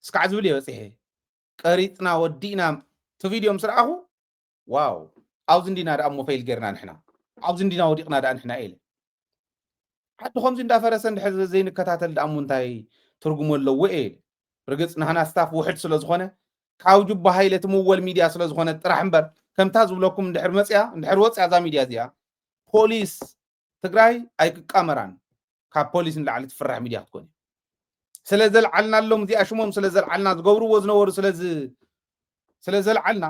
[SPEAKER 5] እስካዕ ዝብል እየ በፂሐ ቀሪፅና ወዲእና እቲ ቪድዮ ምስ ረኣኹ ዋው ኣብዚ እንዲና ደኣ ሞባይል ጌርና ንሕና ኣብዚ እንዲና ወዲቕና ደኣ ንሕና ኢለ ዓዲ ከምዚ እንዳፈረሰ እንድሕር ዘይንከታተል ደኣ እንታይ ትርጉም ኣለዎ ኢለ ርግፅ ንህና ስታፍ ውሕድ ስለ ዝኾነ ካብ ጅባ ሃይለ ትምወል ሚድያ ስለ ዝኾነ ጥራሕ እምበር ከምታ ዝብለኩም እንድሕር ወፅያ እዛ ሚድያ እዚኣ ፖሊስ ትግራይ ኣይክቃመራን ካብ ፖሊስ ንላዕሊ ትፍራሕ ሚድያ ክትኮን ስለ ዘልዓልና ኣሎም እዚኣ ሽሞም ስለ ዘልዓልና ዝገብርዎ ዝነበሩ ስለ ዘልዓልና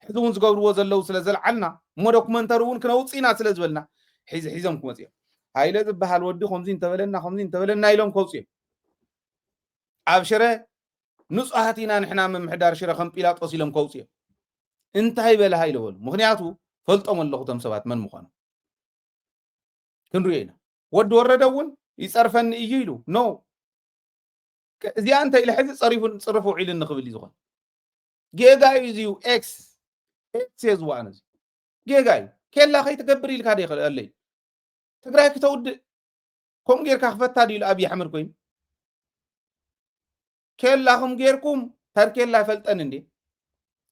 [SPEAKER 5] ሕዚ እውን ዝገብርዎ ዘለው ስለ ዘልዓልና እሞ ዶኩመንተሪ እውን ክነውፅ ኢና ስለ ዝበልና ሒዞም ክመፅ እዮም ሃይለ ዝበሃል ወዲ ከምዚ እንተበለና ኢሎም ከውፅ እዮም ኣብ ሽረ ንፁሃት ኢና ንሕና ምምሕዳር ሽረ ከም ጲላጦስ ኢሎም ከውፅ እዮም እንታይ በለ ሃይለ በሉ ምክንያቱ ፈልጦም ኣለኹ እቶም ሰባት መን ምዃኑ ክንሪኦ ኢና ወዲ ወረደ እውን ይፀርፈኒ እዩ ኢሉ ኖ እዚኣ እንታይ ኢለ ሕዚ ፅርፉ ውዒሉ ንክብል እዩ ዝኾን ጌጋ እዩ እዚዩ ኤክስ እየ ዝዋኣነ እዚ ጌጋ እዩ ኬላ ከይትገብር ኢልካ ደ ይኽእል ኣለይ ትግራይ ክተውድእ ከምኡ ጌርካ ክፈታ ድኢሉ ኣብዪ ኣሕመድ ኮይኑ ኬላኹም ጌርኩም ተርኬላ ይፈልጠን እንዴ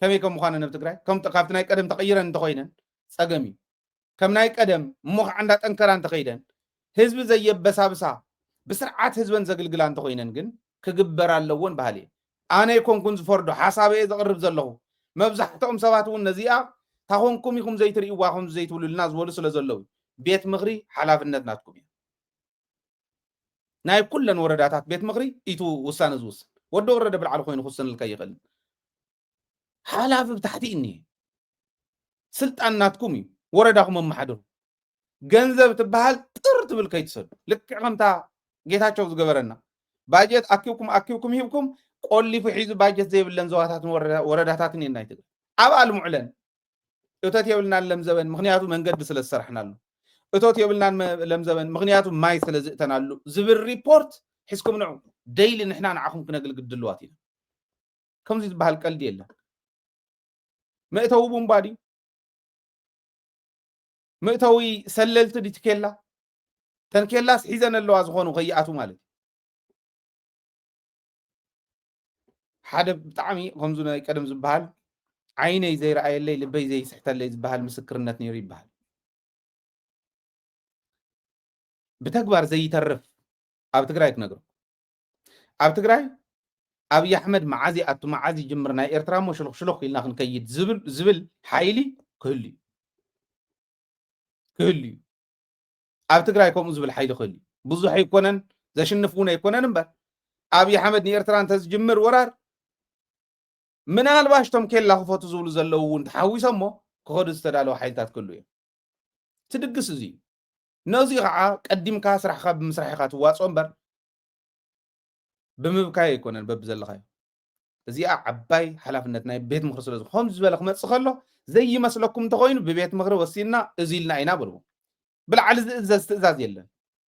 [SPEAKER 5] ከመይ ከም ምዃነ ነብ ትግራይ ካብቲ ናይ ቀደም ተቐይረን እንተኮይነን ፀገም እዩ ከም ናይ ቀደም እሞ ከዓ እንዳጠንከራ እንተኸይደን ህዝቢ ዘየበሳብሳ ብስርዓት ህዝበን ዘግልግላ እንተኮይነን ግን ክግበር ኣለዎን ባህል እየ ኣነ ይኮንኩን ዝፈርዶ ሓሳብ እየ ዘቕርብ ዘለኹ መብዛሕትኦም ሰባት እውን ነዚኣ ታኾንኩም ኢኹም ዘይትርእይዋ ከምዚ ዘይትብሉልና ዝበሉ ስለ ዘለው ቤት ምክሪ ሓላፍነት ናትኩም እዩ ናይ ኩለን ወረዳታት ቤት ምክሪ ኢቱ ውሳነ ዝውስን ወዲ ወረደ ብልዓሊ ኮይኑ ክውስነልካ ይኽእል ሓላፊ ብታሕቲ እኒሄ ስልጣን ናትኩም እዩ ወረዳኹም መማሓደሩ ገንዘብ ትበሃል ጥር ትብል ከይትሰዱ ልክዕ ከምታ ጌታቸው ዝገበረና ባጀት ኣኪብኩም ሂብኩም ቆሊፉ ሒዙ ባጀት ዘይብለን ዞባታትን ወረዳታትን የና ይትብል ኣብ ኣልሙዕለን እቶት የብልናን ለምዘበን ምክንያቱ መንገዲ ስለ ዝሰርሕናሉ እቶት የብልናን ለምዘበን ምክንያቱ ማይ ስለ ዝእተናሉ ዝብል ሪፖርት ሒዝኩም ንዑ ደይሊ ንሕና ንዓኹም ክነግልግል ድልዋት ኢና ከምዚ ዝበሃል ቀልዲ የለን መእተዊ ቡምባ ድዩ መእተዊ ሰለልቲ ዲቲ ኬላ ተን ኬላስ ሒዘን ኣለዋ ዝኾኑ ከይኣቱ ማለት ሓደ ብጣዕሚ ከምዚ ናይ ቀደም ዝበሃል ዓይነይ ዘይረኣየለይ ልበይ ዘይስሕተለይ ዝበሃል ምስክርነት ነይሩ ይበሃል ብተግባር ዘይተርፍ ኣብ ትግራይ ክነግሮ ኣብ ትግራይ ኣብይ ኣሕመድ መዓዝ ኣቱ መዓዝ ይጅምር ናይ ኤርትራ ሞ ሽሉኽ ኢልና ክንከይድ ዝብል ሓይሊ ክህሉ እዩ ኣብ ትግራይ ከምኡ ዝብል ሓይሊ ክህሉ ብዙሕ ኣይኮነን ዘሽንፍ እውን ኣይኮነን እምበር ኣብይ ኣሕመድ ንኤርትራ እንተዝጅምር ወራር ምናልባሽ ቶም ኬላ ክፈቱ ዝብሉ ዘለዉ እውን ተሓዊሶሞ ክኸዱ ዝተዳለወ ሓይልታት ክህሉ እዮም ትድግስ እዚ ነዚ ከዓ ቀዲምካ ስራሕካ ብምስራሕ ኢካ ትዋፅኦ እምበር ብምብካይ ኣይኮነን በቢ ዘለኻዮ እዚኣ ዓባይ ሓላፍነት ናይ ቤት ምክሪ ስለ ዝኾነ ከምዚ ዝበለ ክመፅእ ከሎ ዘይመስለኩም እንተኮይኑ ብቤት ምክሪ ወሲድና እዚ ኢልና ኢና በልዎ ብላዕሊ ዝእዘዝ ትእዛዝ የለን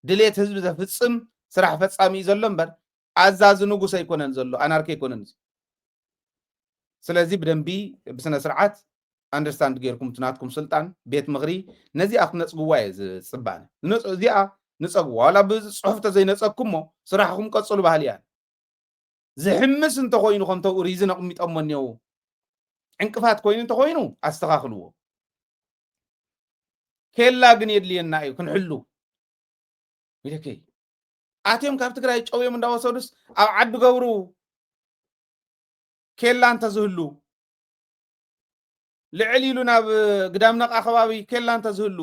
[SPEAKER 5] ድሌት ህዝቢ ዘፍፅም ስራሕ ፈፃሚ እዩ ዘሎ እምበር ኣዛዚ ንጉስ ኣይኮነን ዘሎ ኣናርኪ ኣይኮነን ስለዚ ብደንቢ ብስነ ስርዓት አንደርስታንድ ጌርኩም ትናትኩም ስልጣን ቤት ምክሪ ነዚኣ ክነፅግዋ እየ ዝፅባነ እዚኣ ንፀግዋ ዋላ ብፅሑፍ ተዘይነፀግኩሞ ስራሕኩም ቀፅሉ ባህል እያ ዝሕምስ እንተኮይኑ ከምተ ሪዝን ኣቕሚጦሞ እኒአው ዕንቅፋት ኮይኑ እንተኮይኑ ኣስተኻኽልዎ ኬላ ግን የድልየና እዩ ክንሕሉ ይደከይ ኣትዮም ካብ ትግራይ ጨውዮም እንዳወሰዱስ ኣብ ዓዲ ገብሩ ኬላ እንተዝህሉ ልዕል ኢሉ ናብ ግዳምነቃ ከባቢ ኬላ እንተዝህሉ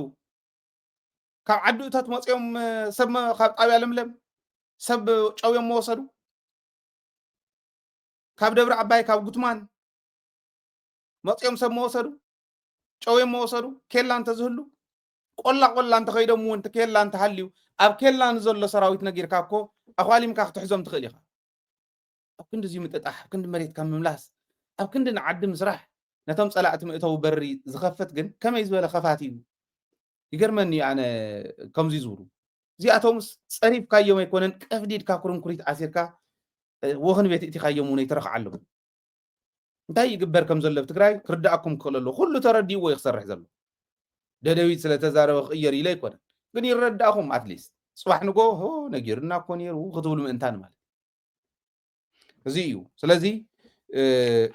[SPEAKER 5] ካብ ዓዲ እቶት መፅኦም ሰብ ካብ ጣብያ ለምለም ሰብ ጨውዮም መወሰዱ ካብ ደብረ ዓባይ ካብ ጉትማን መፅኦም ሰብ መወሰዱ ጨውዮም መወሰዱ ኬላ እንተዝህሉ ቆላ እንተኸይዶም እውን ኬላ እንተሃልዩ ኣብ ኬላ ንዘሎ ሰራዊት ነጊርካ እኮ ኣኳሊምካ ክትሕዞም ትኽእል ኢኻ ኣብ ክንዲ እዙይ ምጥጣሕ ኣብ ክንዲ መሬትካ ምምላስ ኣብ ክንዲ ንዓዲ ምስራሕ ነቶም ፀላእቲ ምእተው በሪ ዝኸፍት ግን ከመይ ዝበለ ኸፋት እዩ ይገርመኒ ኣነ ከምዚ ዝብሉ እዚኣቶምስ ፀሪፍካዮም ኣይኮነን ቀፍዲድካ ኩርንኩሪት ዓሲርካ ወኽን ቤት እቲኻዮም እውን ይትረኽዓሎም እንታይ ይግበር ከም ዘሎ ብትግራይ ክርዳእኩም ክኽእል ኣሎ ኩሉ ተረዲእዎ ይክሰርሕ ዘሎ ደደቢት ስለተዛረበ ክቅየር ኢለ ኣይኮነን ግን ይረዳእኹም ኣትሊስት ፅባሕ ንጎ ነጊርና እኮ ነይሩ ክትብሉ ምእንታን ማለት እዚ እዩ ስለዚ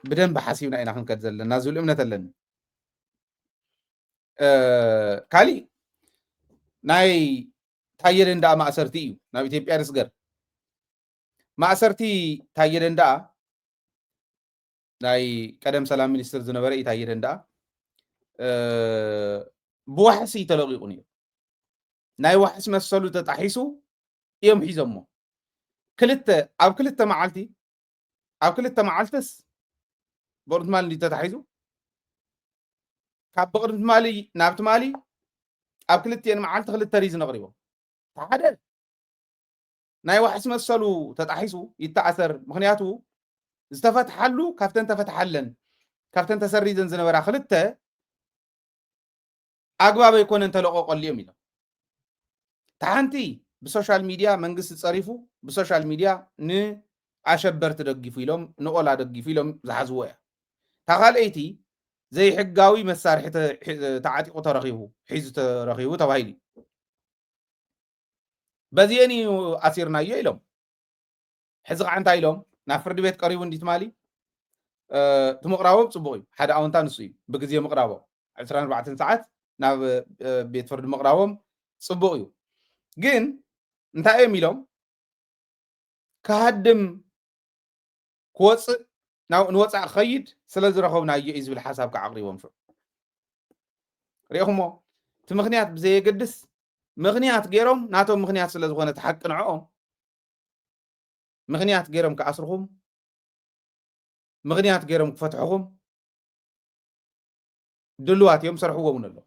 [SPEAKER 5] ብደንብ ሓሲብና ኢና ክንከድ ዘለና ዝብል እምነት ኣለኒ ካሊእ ናይ ታየ ደንደኣ ማእሰርቲ እዩ ናብ ኢትዮጵያ ንስገር ማእሰርቲ ታየ ደንደኣ ናይ ቀደም ሰላም ሚኒስትር ዝነበረ እዩ ታየ ደንደኣ ብዋሕሲ ተለቂቁ ነይሩ ናይ ዋሕሲ መሰሉ ተጣሒሱ እዮም ሒዞሞ ኣብ ክልተ መዓልትስ በቅድሚ ትማሊ እንዲ ተታሒዙ ካብ በቅድሚ ትማሊ ናብ ትማሊ ኣብ ክልተን መዓልቲ ክልተ ሪዝን ኣቕሪቦም ሓደ ናይ ዋሕሲ መሰሉ ተጣሒሱ ይተኣሰር ምክንያቱ ዝተፈትሓሉ ካብተን ተፈትሓለን ካብተን ተሰሪዘን ዝነበራ ክልተ ኣግባብ ኣይኮነን ተለቆቀሉ እዮም ኢሎም ታሓንቲ ብሶሻል ሚድያ መንግስቲ ፀሪፉ ብሶሻል ሚድያ ንኣሸበርቲ ደጊፉ ኢሎም ንቆላ ደጊፉ ኢሎም ዝሓዝዎ እያ ታኻልአይቲ ዘይሕጋዊ መሳርሒ ተዓጢቁ ተረኺቡ ሒዙ ተረኺቡ ተባሂሉ በዚአን እዩ ኣሲርናዮ ኢሎም ሕዚ ከዓ እንታይ ኢሎም ናብ ፍርዲ ቤት ቀሪቡ እንዲ ትማሊ እቲ ምቕራቦም ፅቡቅ እዩ ሓደ ኣውንታ ንሱ እዩ ብግዜ ምቕራቦም 24 ሰዓት ናብ ቤት ፍርዲ ምቕራቦም ፅቡቅ እዩ ግን እንታይ እዮም ኢሎም ካሃድም ክወፅእ ንወፃእ ክኸይድ ስለ ዝረኸብናዮ እዩ ዝብል ሓሳብ ከዓ ኣቕሪቦም ሹ ሪኢኹሞ እቲ ምክንያት ብዘየገድስ ምክንያት ገይሮም ናቶም ምክንያት ስለ ዝኾነ ተሓቂ ንዕኦም ምክንያት ገይሮም ክኣስርኹም ምክንያት ገይሮም ክፈትሑኹም ድልዋት እዮም ሰርሕዎም ኣሎ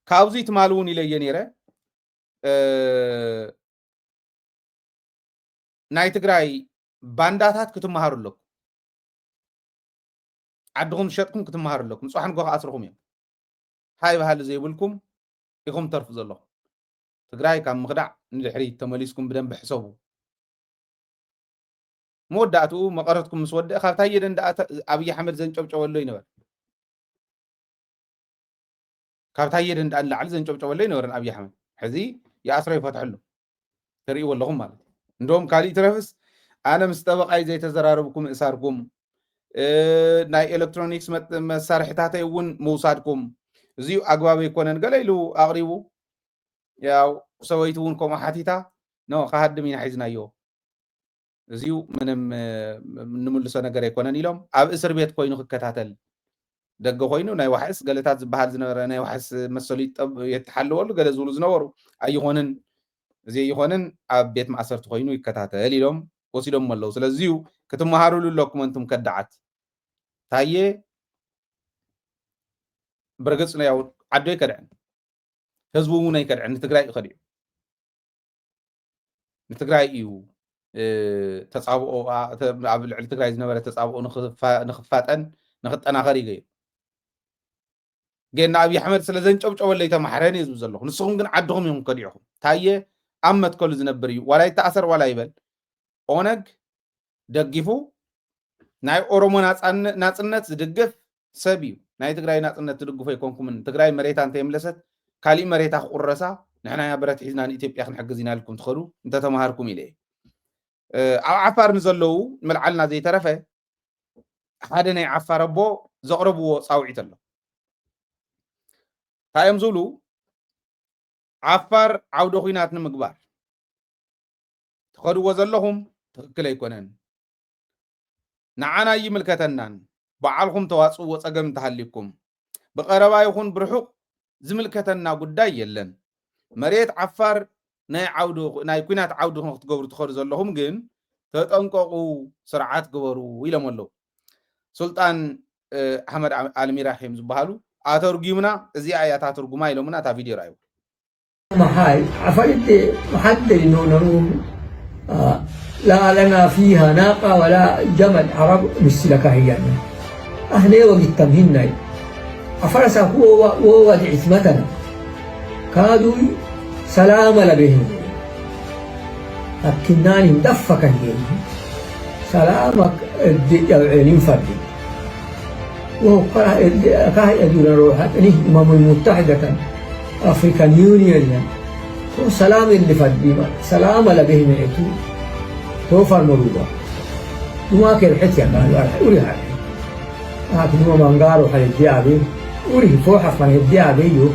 [SPEAKER 5] ካብዚ ትማል እውን ኢለየ ነይረ ናይ ትግራይ ባንዳታት ክትመሃሩ ኣለኩም ዓድኹም ሸጥኩም ክትመሃሩ ኣለኩም ፅሓን ጎ ከኣስርኩም እዮም ሃይ ባህሊ ዘይብልኩም ኢኹም ተርፉ ዘለኹም ትግራይ ካብ ምኽዳዕ ንድሕሪት ተመሊስኩም ብደንብ ሕሰቡ መወዳእትኡ መቐረትኩም ምስ ወድእ ካብታ የደን ኣብይ ኣሕመድ ዘንጨብጨበሎ ይነበረ ካብታ የደን ንላዕሊ ዘንጨብጨበሎ ይነበረን ኣብይ ኣሕመድ ሕዚ ይኣስሮ ይፈትሐሉ ትርእይዎ ኣለኹም ማለት እንደውም ካሊእ ትረፍስ ኣነ ምስ ጠበቃይ ዘይተዘራረብኩም እሳርኩም ናይ ኤሌክትሮኒክስ መሳርሕታተይ እውን ምውሳድኩም እዚኡ ኣግባብ ኣይኮነን ገለ ኢሉ ኣቕሪቡ ያው ሰበይቲ እውን ከምኡ ሓቲታ ኖ ካሃድም ኢና ሒዝናዮ እዚኡ ምንም ንምልሶ ነገር ኣይኮነን ኢሎም ኣብ እስር ቤት ኮይኑ ክከታተል ደገ ኮይኑ ናይ ዋሕስ ገለታት ዝበሃል ዝነበረ ናይ ዋሕስ መሰሉ የተሓልወሉ ገለ ዝብሉ ዝነበሩ ኣይኾንን እዚ ይኾንን ኣብ ቤት ማእሰርቲ ኮይኑ ይከታተል ኢሎም ወሲዶም ኣለዉ ስለዚዩ ክትመሃሩሉ ኣለኩም እንቱም ከዳዓት ታየ ብርግፅ ያው ዓዶ ይከድዕን ህዝቡ እውን ኣይከድዕን ንትግራይ ይኸድዩ ንትግራይ እዩ ተፃብኦ ኣብ ልዕሊ ትግራይ ዝነበረ ተፃብኦ ንኽፋጠን ንኽጠናኸር ይገዩ ገና ኣብይ ኣሕመድ ስለ ዘንጨብጨበለይ ተማሕረን እዩ ዝብል ዘለኹ ንስኹም ግን ዓድኹም እዮም ከዲዕኹም ታየ ኣብ መትከሉ ዝነብር እዩ ዋላ ይተኣሰር ዋላ ይበል ኦነግ ደጊፉ ናይ ኦሮሞ ናፅነት ዝድግፍ ሰብ እዩ ናይ ትግራይ ናፅነት ትድግፎ ኣይኮንኩምን ትግራይ መሬታ እንተየምለሰት ካሊእ መሬታ ክቁረሳ ንሕና ብረት ሒዝና ንኢትዮጵያ ክንሕግዝ ኢና ኢልኩም ትኸዱ እንተተማሃርኩም ኢለ ኣብ ዓፋር ንዘለዉ መልዓልና ዘይተረፈ ሓደ ናይ ዓፋር ኣቦ ዘቕረብዎ ፃውዒት ኣሎ እንታይ እዮም ዝብሉ ዓፋር ዓውደ ኩናት ንምግባር ትኸድዎ ዘለኹም ትክክል ኣይኮነን ንዓና ይምልከተናን በዓልኩም ተዋፅእዎ ፀገም እንተሃሊኩም ብቐረባ ይኹን ብርሑቕ ዝምልከተና ጉዳይ የለን መሬት ዓፋር ናይ ኩናት ዓውዲ ክትገብሩ ትኸዱ ዘለኹም ግን ተጠንቀቁ ስርዓት ግበሩ ኢሎም ኣለዉ ሱልጣን ኣሕመድ ኣልሚራሒም ዝበሃሉ ኣተርጊሙና እዚኣ እያ ታትርጉማ ኢሎምና እታ ቪድዮ ራእዩ
[SPEAKER 8] هاي عفرت محدد انه نروم لا لنا فيها ناقه ولا جمل عرب مثلك هي اهلي وقت تمهنا عفرس هو عصمتنا كادوا سلام لبهم لكنني مدفك هي سلامك الدين فردي وهو كاه يدور روحات الامم المتحده أفريكان يونيون سلام اللي فديما سلام على بهم يتو توفر مروبا وما كان حتى قالوا أوري هاي لكن هو مانغارو حال الديابي أوري فوحة فان الديابي يو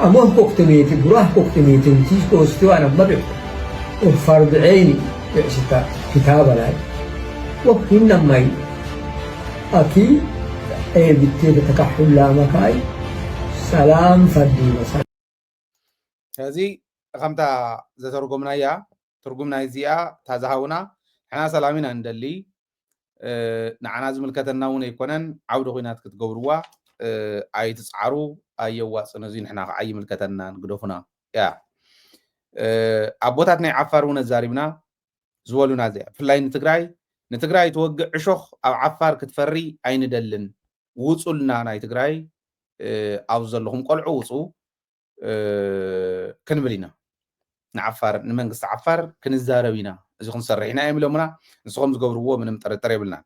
[SPEAKER 8] أموه كوكتميت بروح كوكتميت نتيج كوستوا أنا بمرق وفرض عيني بعشتا كتابة لاي وكنا ماي أكيد أي بتيجي تكحل لا مكاي سلام فردي وسلام
[SPEAKER 5] هذه خمتا زترجمنا يا ترجمنا زيا تزهونا احنا سلامين عندلي نعنا زملكتنا ون يكونن عود غينات كتجبروا اي تسعروا اي واصنا زين احنا اي ملكتنا نقدفنا يا ابوتاتنا عفارونا زاربنا زولونا زي فلاي نتግራይ توقع عشوخ او عفار كتفري عين دلن وصلنا ناي تግራይ ኣብ ዘለኹም ቆልዑ ውፁ ክንብል ኢና ንዓፋር ንመንግስቲ ዓፋር ክንዛረብ ኢና እዚ ክንሰርሕ ኢና የምሎምና ንስኹም ዝገብርዎ ምንም ጥርጥር የብልና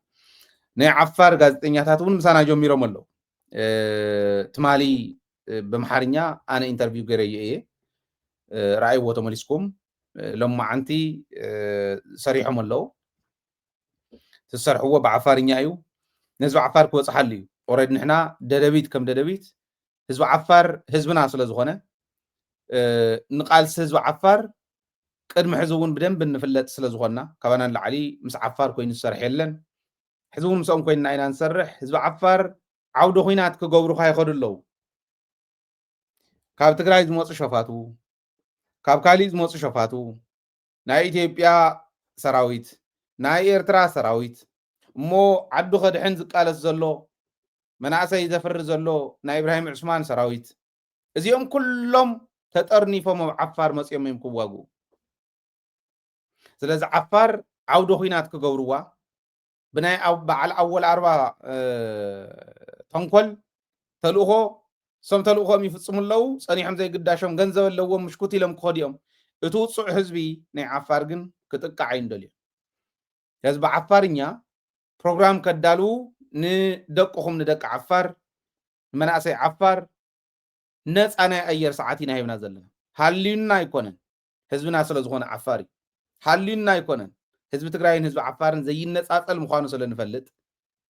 [SPEAKER 5] ናይ ዓፋር ጋዜጠኛታት እውን ምሳና ጀሚሮም ኣለዉ ትማሊ ብምሓርኛ ኣነ ኢንተርቪው ገይረየ እየ ረኣይዎ ተመሊስኩም ሎማዓንቲ ሰሪሖም ኣለዉ ትሰርሕዎ ብዓፋርኛ እዩ ነዚ ዓፋር ክወፅሓሉ እዩ ኦሬዲ ንሕና ደደቢት ከም ደደቢት ህዝቢ ዓፋር ህዝብና ስለ ዝኾነ ንቃልሲ ህዝቢ ዓፋር ቅድሚ ሕዚ እውን ብደንብ እንፍለጥ ስለ ዝኾንና ካባና ንላዕሊ ምስ ዓፋር ኮይኑ ዝሰርሕ የለን ሕዚ እውን ምስኦም ኮይንና ኢና ንሰርሕ ህዝቢ ዓፋር ዓውደ ኩናት ክገብሩ ካይኸዱ ኣለዉ ካብ ትግራይ ዝመፁ ሸፋቱ ካብ ካሊእ ዝመፁ ሸፋቱ ናይ ኢትዮጵያ ሰራዊት ናይ ኤርትራ ሰራዊት እሞ ዓዱ ከድሕን ዝቃለስ ዘሎ مناسي زفر زلو نا إبراهيم عثمان سراويت إزيهم كلهم تطرنيفهم عفار مسيهم يمكواغو سلاز عفار عودو خينات كغوروا بناي أو بعل أول 4 تنقل تلوخو سم تلوخو يفصم اللو صنيحم زي قداشهم ገንዘብ اللو مشكوتي لم كوديهم اتوصع حزبي ناي عفار ግን كتقع عندلي حزب عفارኛ ፕሮግራም ከዳሉ ንደቅኹም ንደቅ ዓፋር መናእሰይ ዓፋር ነፃ ናይ ኣየር ሰዓት ኢና ሂብና ዘለና ሃልዩና ኣይኮነን ህዝብና ስለ ዝኾነ ዓፋር ሃልዩና ኣይኮነን ህዝቢ ትግራይን ህዝቢ ዓፋርን ዘይነፃፀል ምዃኑ ስለ ንፈልጥ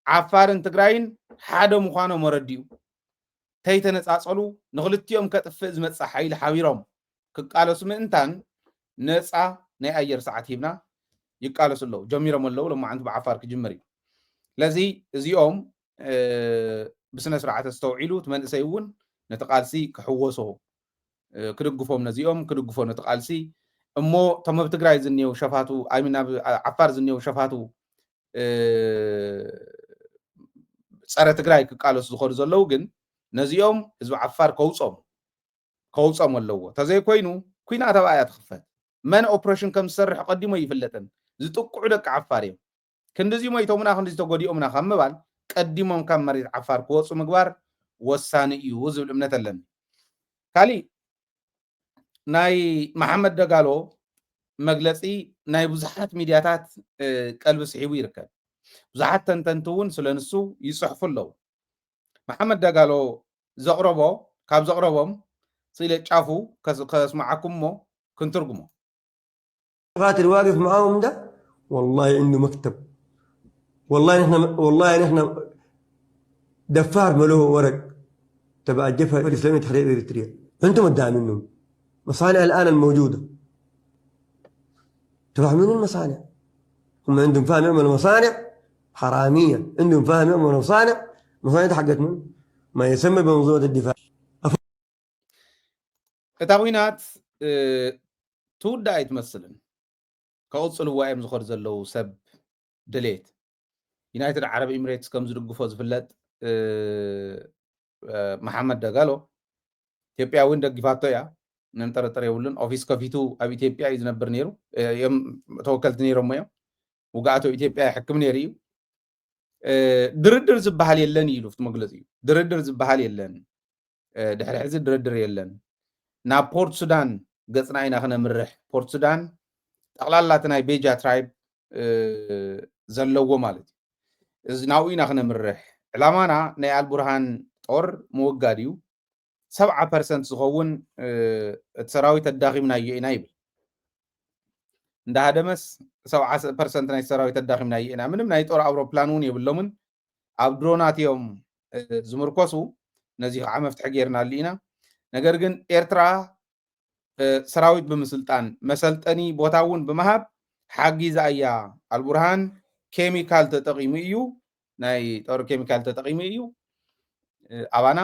[SPEAKER 5] ዓፋርን ትግራይን ሓደ ምዃኖም ወረዲኡ ተይተነፃፀሉ ንኽልቲኦም ከጥፍእ ዝመፅእ ሓይሊ ሓቢሮም ክቃለሱ ምእንታን ነፃ ናይ ኣየር ሰዓት ሂብና ይቃለሱ ኣለዉ ጀሚሮም ኣለዉ ሎማዓንቲ ብዓፋር ክጅመር እዩ ለዚ እዚኦም ብስነ ስርዓት ዝተውዒሉ ትመንእሰይ እውን ነቲ ቃልሲ ክሕወሶ ክድግፎም ነዚኦም ክድግፎ ነቲ ቃልሲ እሞ እቶም ኣብ ትግራይ ዝኔው ሸፋቱ ኣይሚን ኣብ ዓፋር ዝኔው ሸፋቱ ፀረ ትግራይ ክቃለሱ ዝኸዱ ዘለዉ ግን ነዚኦም ህዝቢ ዓፋር ከውፆም ኣለዎ ተዘይኮይኑ ኩናት ኣብ ኣያ ትኽፈት መን ኦፕሬሽን ከም ዝሰርሕ ቀዲሞ ይፍለጥን ዝጥቅዑ ደቂ ዓፋር እዮም ክንዲዚ ሞይቶምና ክንዲዚ ተጎዲኦምና ካብ ምባል ቀዲሞም ካብ መሬት ዓፋር ክወፁ ምግባር ወሳኒ እዩ ዝብል እምነት ኣለኒ ካሊእ ናይ መሐመድ ደጋሎ መግለፂ ናይ ብዙሓት ሚድያታት ቀልቢ ስሒቡ ይርከብ ብዙሓት ተንተንቲ እውን ስለንሱ ይፅሕፉ ኣለዉ መሐመድ ደጋሎ ዘቕረቦ ካብ ዘቕረቦም ስኢለ ጫፉ ከስማዓኩም ሞ ክንትርጉሞ
[SPEAKER 9] قاتل واقف معاهم ده والله عنده مكتب والله نحن دفار ملوه ورق تبع الجبهه الاسلاميه تحرير اريتريا انتم الداعي منهم مصانع الان الموجوده تفهمون المصانع هم عندهم فهم يعملوا مصانع حراميه عندهم فهم يعملوا مصانع حقت من ما يسمى بمنظومه الدفاع
[SPEAKER 5] እታዊናት ትውዳ ኣይትመስልን ከውፅልዋ እዮም ዝኸዱ ዘለዉ ሰብ ድሌት ዩናይትድ ዓረብ ኤሚሬትስ ከም ዝድግፎ ዝፍለጥ መሐመድ ደጋሎ ኢትዮጵያ እውን ደጊፋቶ እያ ምንም ጥርጥር የብሉን ኦፊስ ከፊቱ ኣብ ኢትዮጵያ እዩ ዝነብር ነይሩ እዮም ተወከልቲ ነይሮም እዮም ውጋእቶ ኢትዮጵያ ይሕክም ነይሩ እዩ ድርድር ዝበሃል የለን ኢሉ ፍቲ መግለፂ እዩ ድርድር ዝበሃል የለን ድሕሪ ሕዚ ድርድር የለን ናብ ፖርት ሱዳን ገፅና ኢና ክነምርሕ ፖርት ሱዳን ጠቕላላት ናይ ቤጃ ትራይብ ዘለዎ ማለት እዩ እዚ ናብኡ ኢና ክነምርሕ ዕላማና ናይ ኣልቡርሃን ጦር ምውጋድ እዩ 70% ዝኸውን እቲ ሰራዊት ኣዳኺምናዮ ኢና ይብል እንዳሃደመስ 70% ናይ ሰራዊት ኣዳኺምናዮ ኢና ምንም ናይ ጦር ኣውሮፕላን እውን የብሎምን ኣብ ድሮናት እዮም ዝምርኮሱ ነዚ ከዓ መፍትሒ ጌርና ኣሉ ኢና ነገር ግን ኤርትራ ሰራዊት ብምስልጣን መሰልጠኒ ቦታ እውን ብምሃብ ሓጊዛ እያ ኣልቡርሃን ኬሚካል ተጠቂሙ እዩ ናይ ጦር ኬሚካል ተጠቂሙ እዩ ኣባና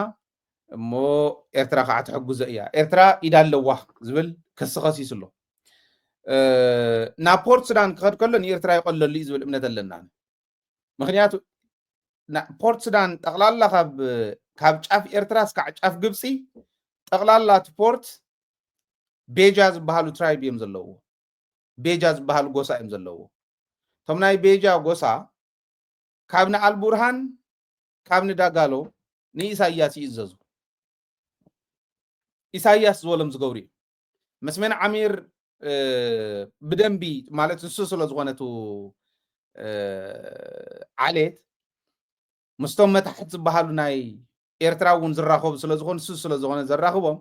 [SPEAKER 5] እሞ ኤርትራ ከዓ ትሕግዞ እያ ኤርትራ ኢዳ ኣለዋ ዝብል ክሲ ከሲሱ ኣሎ ናብ ፖርት ሱዳን ክኸድ ከሎ ንኤርትራ ይቀለሉ እዩ ዝብል እምነት ኣለና ምክንያቱ ፖርት ሱዳን ጠቕላላ ካብ ጫፍ ኤርትራ እስካዕ ጫፍ ግብፂ ጠቕላላ እቲ ፖርት ቤጃ ዝበሃሉ ትራይብ እዮም ዘለዎ ቤጃ ዝበሃሉ ጎሳ እዮም ዘለዎ እቶም ናይ ቤጃ ጎሳ ካብ ንኣልቡርሃን ካብ ንዳጋሎ ንኢሳያስ ይእዘዙ ኢሳያስ ዝበሎም ዝገብሩ እዩ መስመን ዓሚር ብደንቢ ማለት ንሱ ስለ ዝኾነቱ ዓሌት ምስቶም መታሕት ዝበሃሉ ናይ ኤርትራ እውን ዝራኸቡ ስለ ዝኾኑ ንሱ ስለ ዝኾነ ዘራኽቦም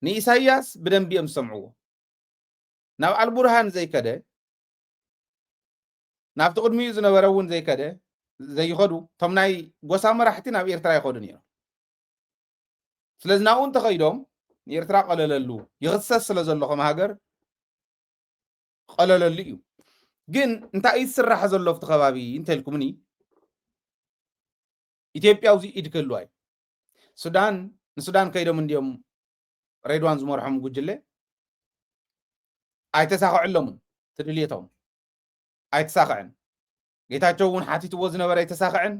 [SPEAKER 5] ንኢሳያስ ብደንቢ እዮም ዝሰምዕዎ ናብ ኣልቡርሃን ዘይከደ ናብቲ ቅድሚኡ ዝነበረ እውን ዘይኸዱ እቶም ናይ ጎሳ መራሕቲ ናብ ኤርትራ ይኸዱ ነይሮም ስለዚ ናብኡ እንተኸይዶም ንኤርትራ ቀለለሉ ይኽሰስ ስለ ዘሎ ከም ሃገር ቀለለሉ እዩ ግን እንታይ እዩ ዝስራሕ ዘሎ ኣብቲ ከባቢ እንተኢልኩምኒ ኢትዮጵያ ውዚ ኢድ ክህልዋ እዩ ንሱዳን ከይዶም እንዲኦም ሬድዋን ዝመርሖም ጉጅለ ኣይተሳኽዐሎምን ትድልየቶም ኣይተሳኽዐን ጌታቸው እውን ሓቲትዎ ዝነበረ ኣይተሳኽዐን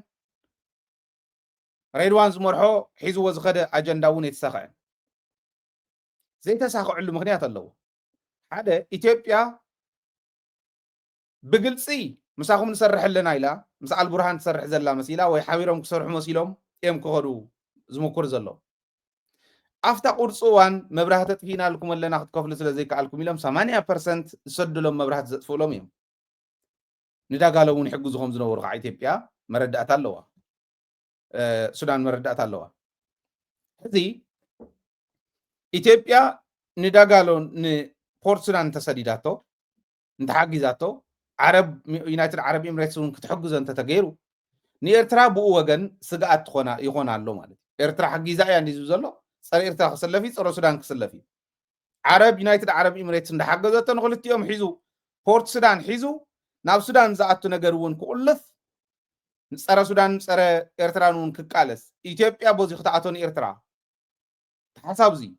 [SPEAKER 5] ريدوان زمرحو حيزو زخده أجندا ون يتساخع زي تساخع له مغنيات الله هذا إثيوبيا بقلصي مساخم نسرح لنا إلا مسأل برهان تسرح زلا مسيلا ويحاورهم كسرح مسيلهم يم كهرو زمكور زلو أفتا قرصوان مبرهات فينا لكم اللي ناخد كفل سلازي كالكم لهم 8% سد لهم مبرهات زتفولهم يم ندا قالوا ونحقوا زخم زنور غا إثيوبيا مردات اللوا سودان مردات اللوا هذي إثيوبيا ندا قالوا ن بورت سودان تسديداتو نتحقزاتو عرب يونايتد عرب إمارات كتحجز أنت تغيرو نيرترا بو وغن سقات خونا يخونا له مالك إرترا حجيزا يعني زوزلو صار إرترا خسلفي صار السودان خسلفي عرب يونايتد عرب إمارات نحجزاتو نقولت يوم حيزو بورت سودان حيزو ناب سودان زعتو نجرون كولث صار سودان صار إرترا نون كقالس إثيوبيا بوزي خطعتون إرترا حساب زي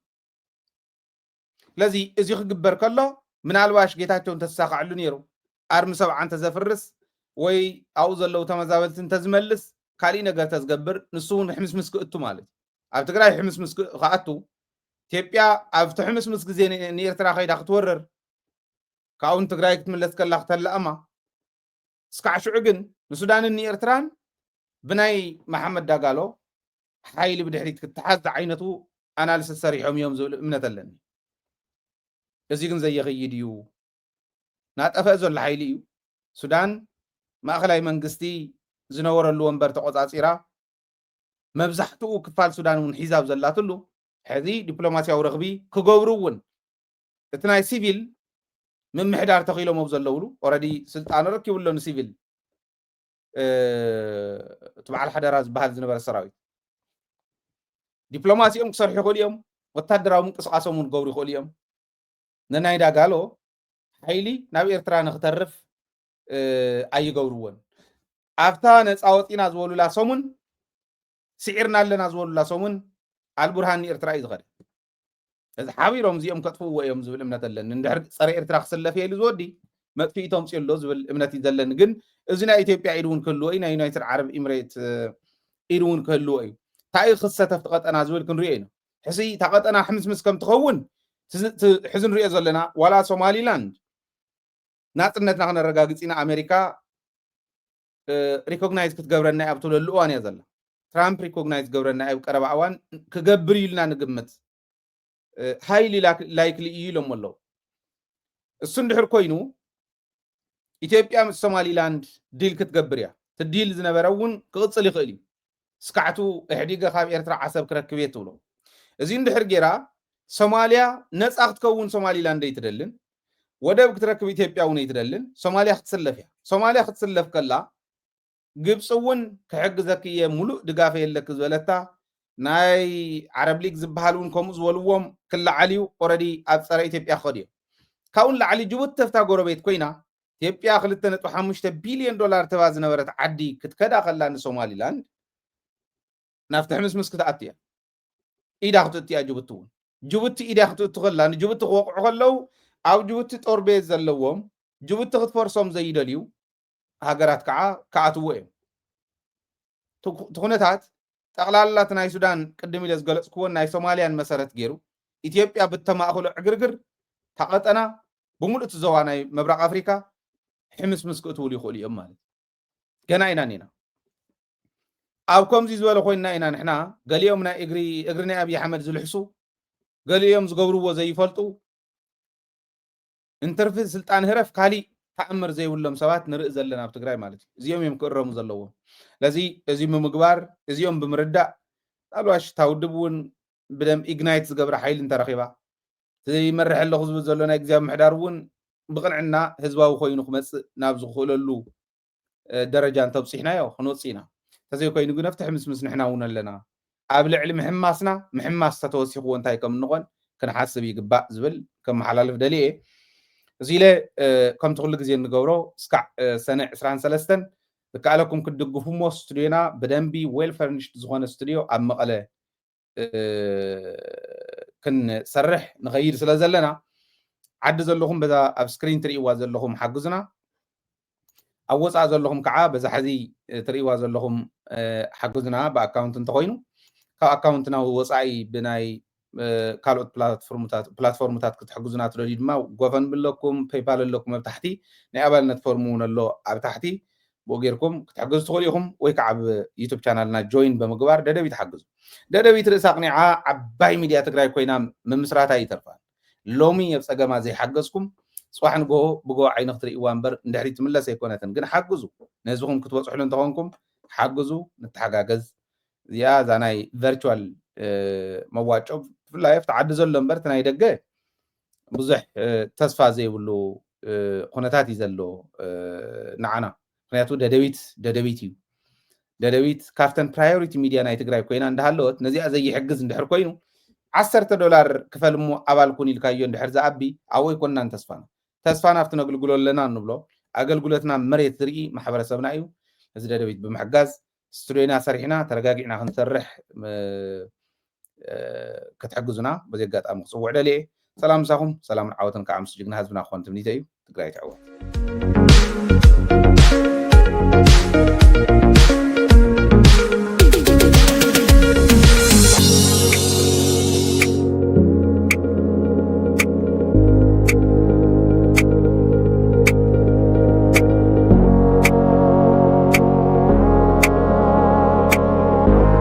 [SPEAKER 5] لذي إزي خجبر كله من الواش جيتاتون تساق على نيرو أرم سبعة أنت زفرس وي أوزل لو تمزاولت أنت زملس كاري نجار تزجبر نسون حمس مسك التمالي أفتكر حمس مسك خاتو تيبيا أفتح حمس مسك زين نير ترى خير أختورر كأون تقرأ تملس كلا اختل أما سكعش عجن نسودان النير تران بناي محمد داقالو حايل بدحريت كتحز عينته أنا لسه سريع يوم زول من تلني يزيكن زي غيديو نات أفازل حايليو سودان ما أخلاي منقستي زنور اللون برتقط عصيرة مبزحتو كفال سودان من حزاب زلاتلو هذه دبلوماسيا ورغبي كجورون تناي سيفيل من محدار تقيلو مبزلولو أوريدي سلطان ركي ولا سيفيل تبع الحدراز بهذا زنبر السراوي دبلوماسيا مكسر حقوليهم وتدراو منقصقاسو من جوري خوليهم ننايدا قالو حيلي نبي إرترا نخترف أي جورون أفتان أوتينا زولو لا سومن سعرنا لنا زولو لا سومن البرهان إرترا يزغر إذا حاوي رمزي كتفو ويوم زول إمنة لنا ندهر صار إرترا خسل فيه لزودي ما في توم سيل لوز بالإمنة لنا جن إذا إثيوبيا يدون كله إنا يونايتد عرب إمارات يدون كله تاي خصة تفتقد أنا زول كن رينا حسي تقد أنا حمس مسكم تخون حزن رئيس لنا ولا سومالي لاند ناتنت نحن رجاجت إن أمريكا recognize كتجبرنا أب طول اللوان يزلا ترامب recognize جبرنا أب كرب عوان كجبريل لنا نجمت هاي لايكلي يلوم والله السند كوينو إثيوبيا سومالي لاند ديل كتجبريا تديل زنبرون كقصة لخالي سكعتو إحديقة خاب إرترا عصب كركبيته له زين دحر جرا سوماليا ناس أخذ سومالي لاند يتدلن ودب كتركب إثيوبيا ونيتدلن سوماليا ختصلفيا سوماليا ختصلف كلا جبسون كحق زكية ملو دقافة لك زولتا ناي عرب ليك زبهالون كومز ولوم كلا عليو أوريدي أبصر إثيوبيا خديو كون لعلي جبت تفتا قربيت كوينا إثيوبيا خلتنا $5 بليون توازن ورت عدي كتكدا خلان سومالي لاند نفتح مسكت أتيا إذا خطتيا جبتون جبت إذا خطت خلان جبت وقع خلو أو جبت توربيز زلوهم جبت تخط فرصهم زي دليو هاجرات كعاتوهم تخونتات تقلال تناي السودان قدم لي زغلص كون ناي سوماليان مسارت غيرو إثيوبيا بتماخلو عغرغر تقطنا بمولت زواناي مبرق أفريقيا حمس مسكتو لي خولي مال غنا إنانينا أو كم زي زوال خوينا إنا نحنا قال يومنا إغرنا أبي حمد زلحسو قال يوم زغورو زي فلطو انترفز سلطان هرف كالي تأمر زي ولهم سوات نرق زلنا بتقراي مالتي زيوم يمكررم زلوه لذي بمقبار زيوم بمردع قالواش تاودبون بدم إغنايت زقبر حيل انت رخيبا زي مرح اللي خزب زلنا إجزام محدارون بقنعنا هزباو خوينو خمس نابزو خوللو درجان تبصيحنا يو خنوصينا تزي كوينو نفتح مسمس نحنا لنا قبل علم محماس تتوسيخ وانتاي كم نغن كان حاسب يقبع زبل كم حلال فدليه زيله كم تقول لك زين نجورو سكع سنة 23 بكالكم كدقفوا مو استوديونا بدنبي ويل فرنشت زغون استوديو عم مقالة كن سرح نغير سلازلنا عد زلهم بذا أب سكرين تري وازلهم حجزنا ኣብ ወፃእ ዘለኹም ከዓ በዛ ሕዚ ትርእይዋ ዘለኹም ሓግዝና ብኣካውንት እንተኮይኑ ካብ ኣካውንትና ወፃኢ ብናይ ካልኦት ፕላትፎርምታት ክትሕግዙና ትደልዩ ድማ ጎፈን ብለኩም ፔይፓል ኣለኩም ኣብ ታሕቲ ናይ ኣባልነት ፎርም እውን ኣሎ ኣብ ታሕቲ ብኡ ጌርኩም ክትሕግዙ ትኽእሉ ኢኹም ወይ ከዓ ኣብ ዩቱብ ቻናልና ጆይን ብምግባር ደደቢት ሓግዙ ደደቢት ርእሳ ቅኒዓ ዓባይ ሚድያ ትግራይ ኮይና ምምስራታ ይተርፋል ሎሚ ኣብ ፀገማ ዘይሓገዝኩም صباح نجو بجو عينك تري وامبر ندحري تملا سيكونة جن حجزوا نزوهم كتبوا صحلون تهونكم حجزوا نتحجز يا زاناي virtual مواجهة في اللايف تعدز اللمبر تناي دقة بزح تصفى زي ولو قناتات يزلو نعنا قناتو ددويت كافتن برايورتي ميديا نايت جراي كوينا عند هالوت نزي زي حجز ندحر كوينو $10 كفلمو أبال كوني الكايون دحر زعبي أو يكون نان تسفانا افتنا قلقلو لنا نبلو أقلقلتنا مريت ترقي محبرة سبنايو هزي دادويت بمحقاز سترينا سريحنا ترقاقعنا خنسرح كتحقزنا بزيقات أمغ صوع ليه سلام ساهم سلام عاوتن كعام سجقنا هزبنا أخوان تمنيتايو تقرأي تعوات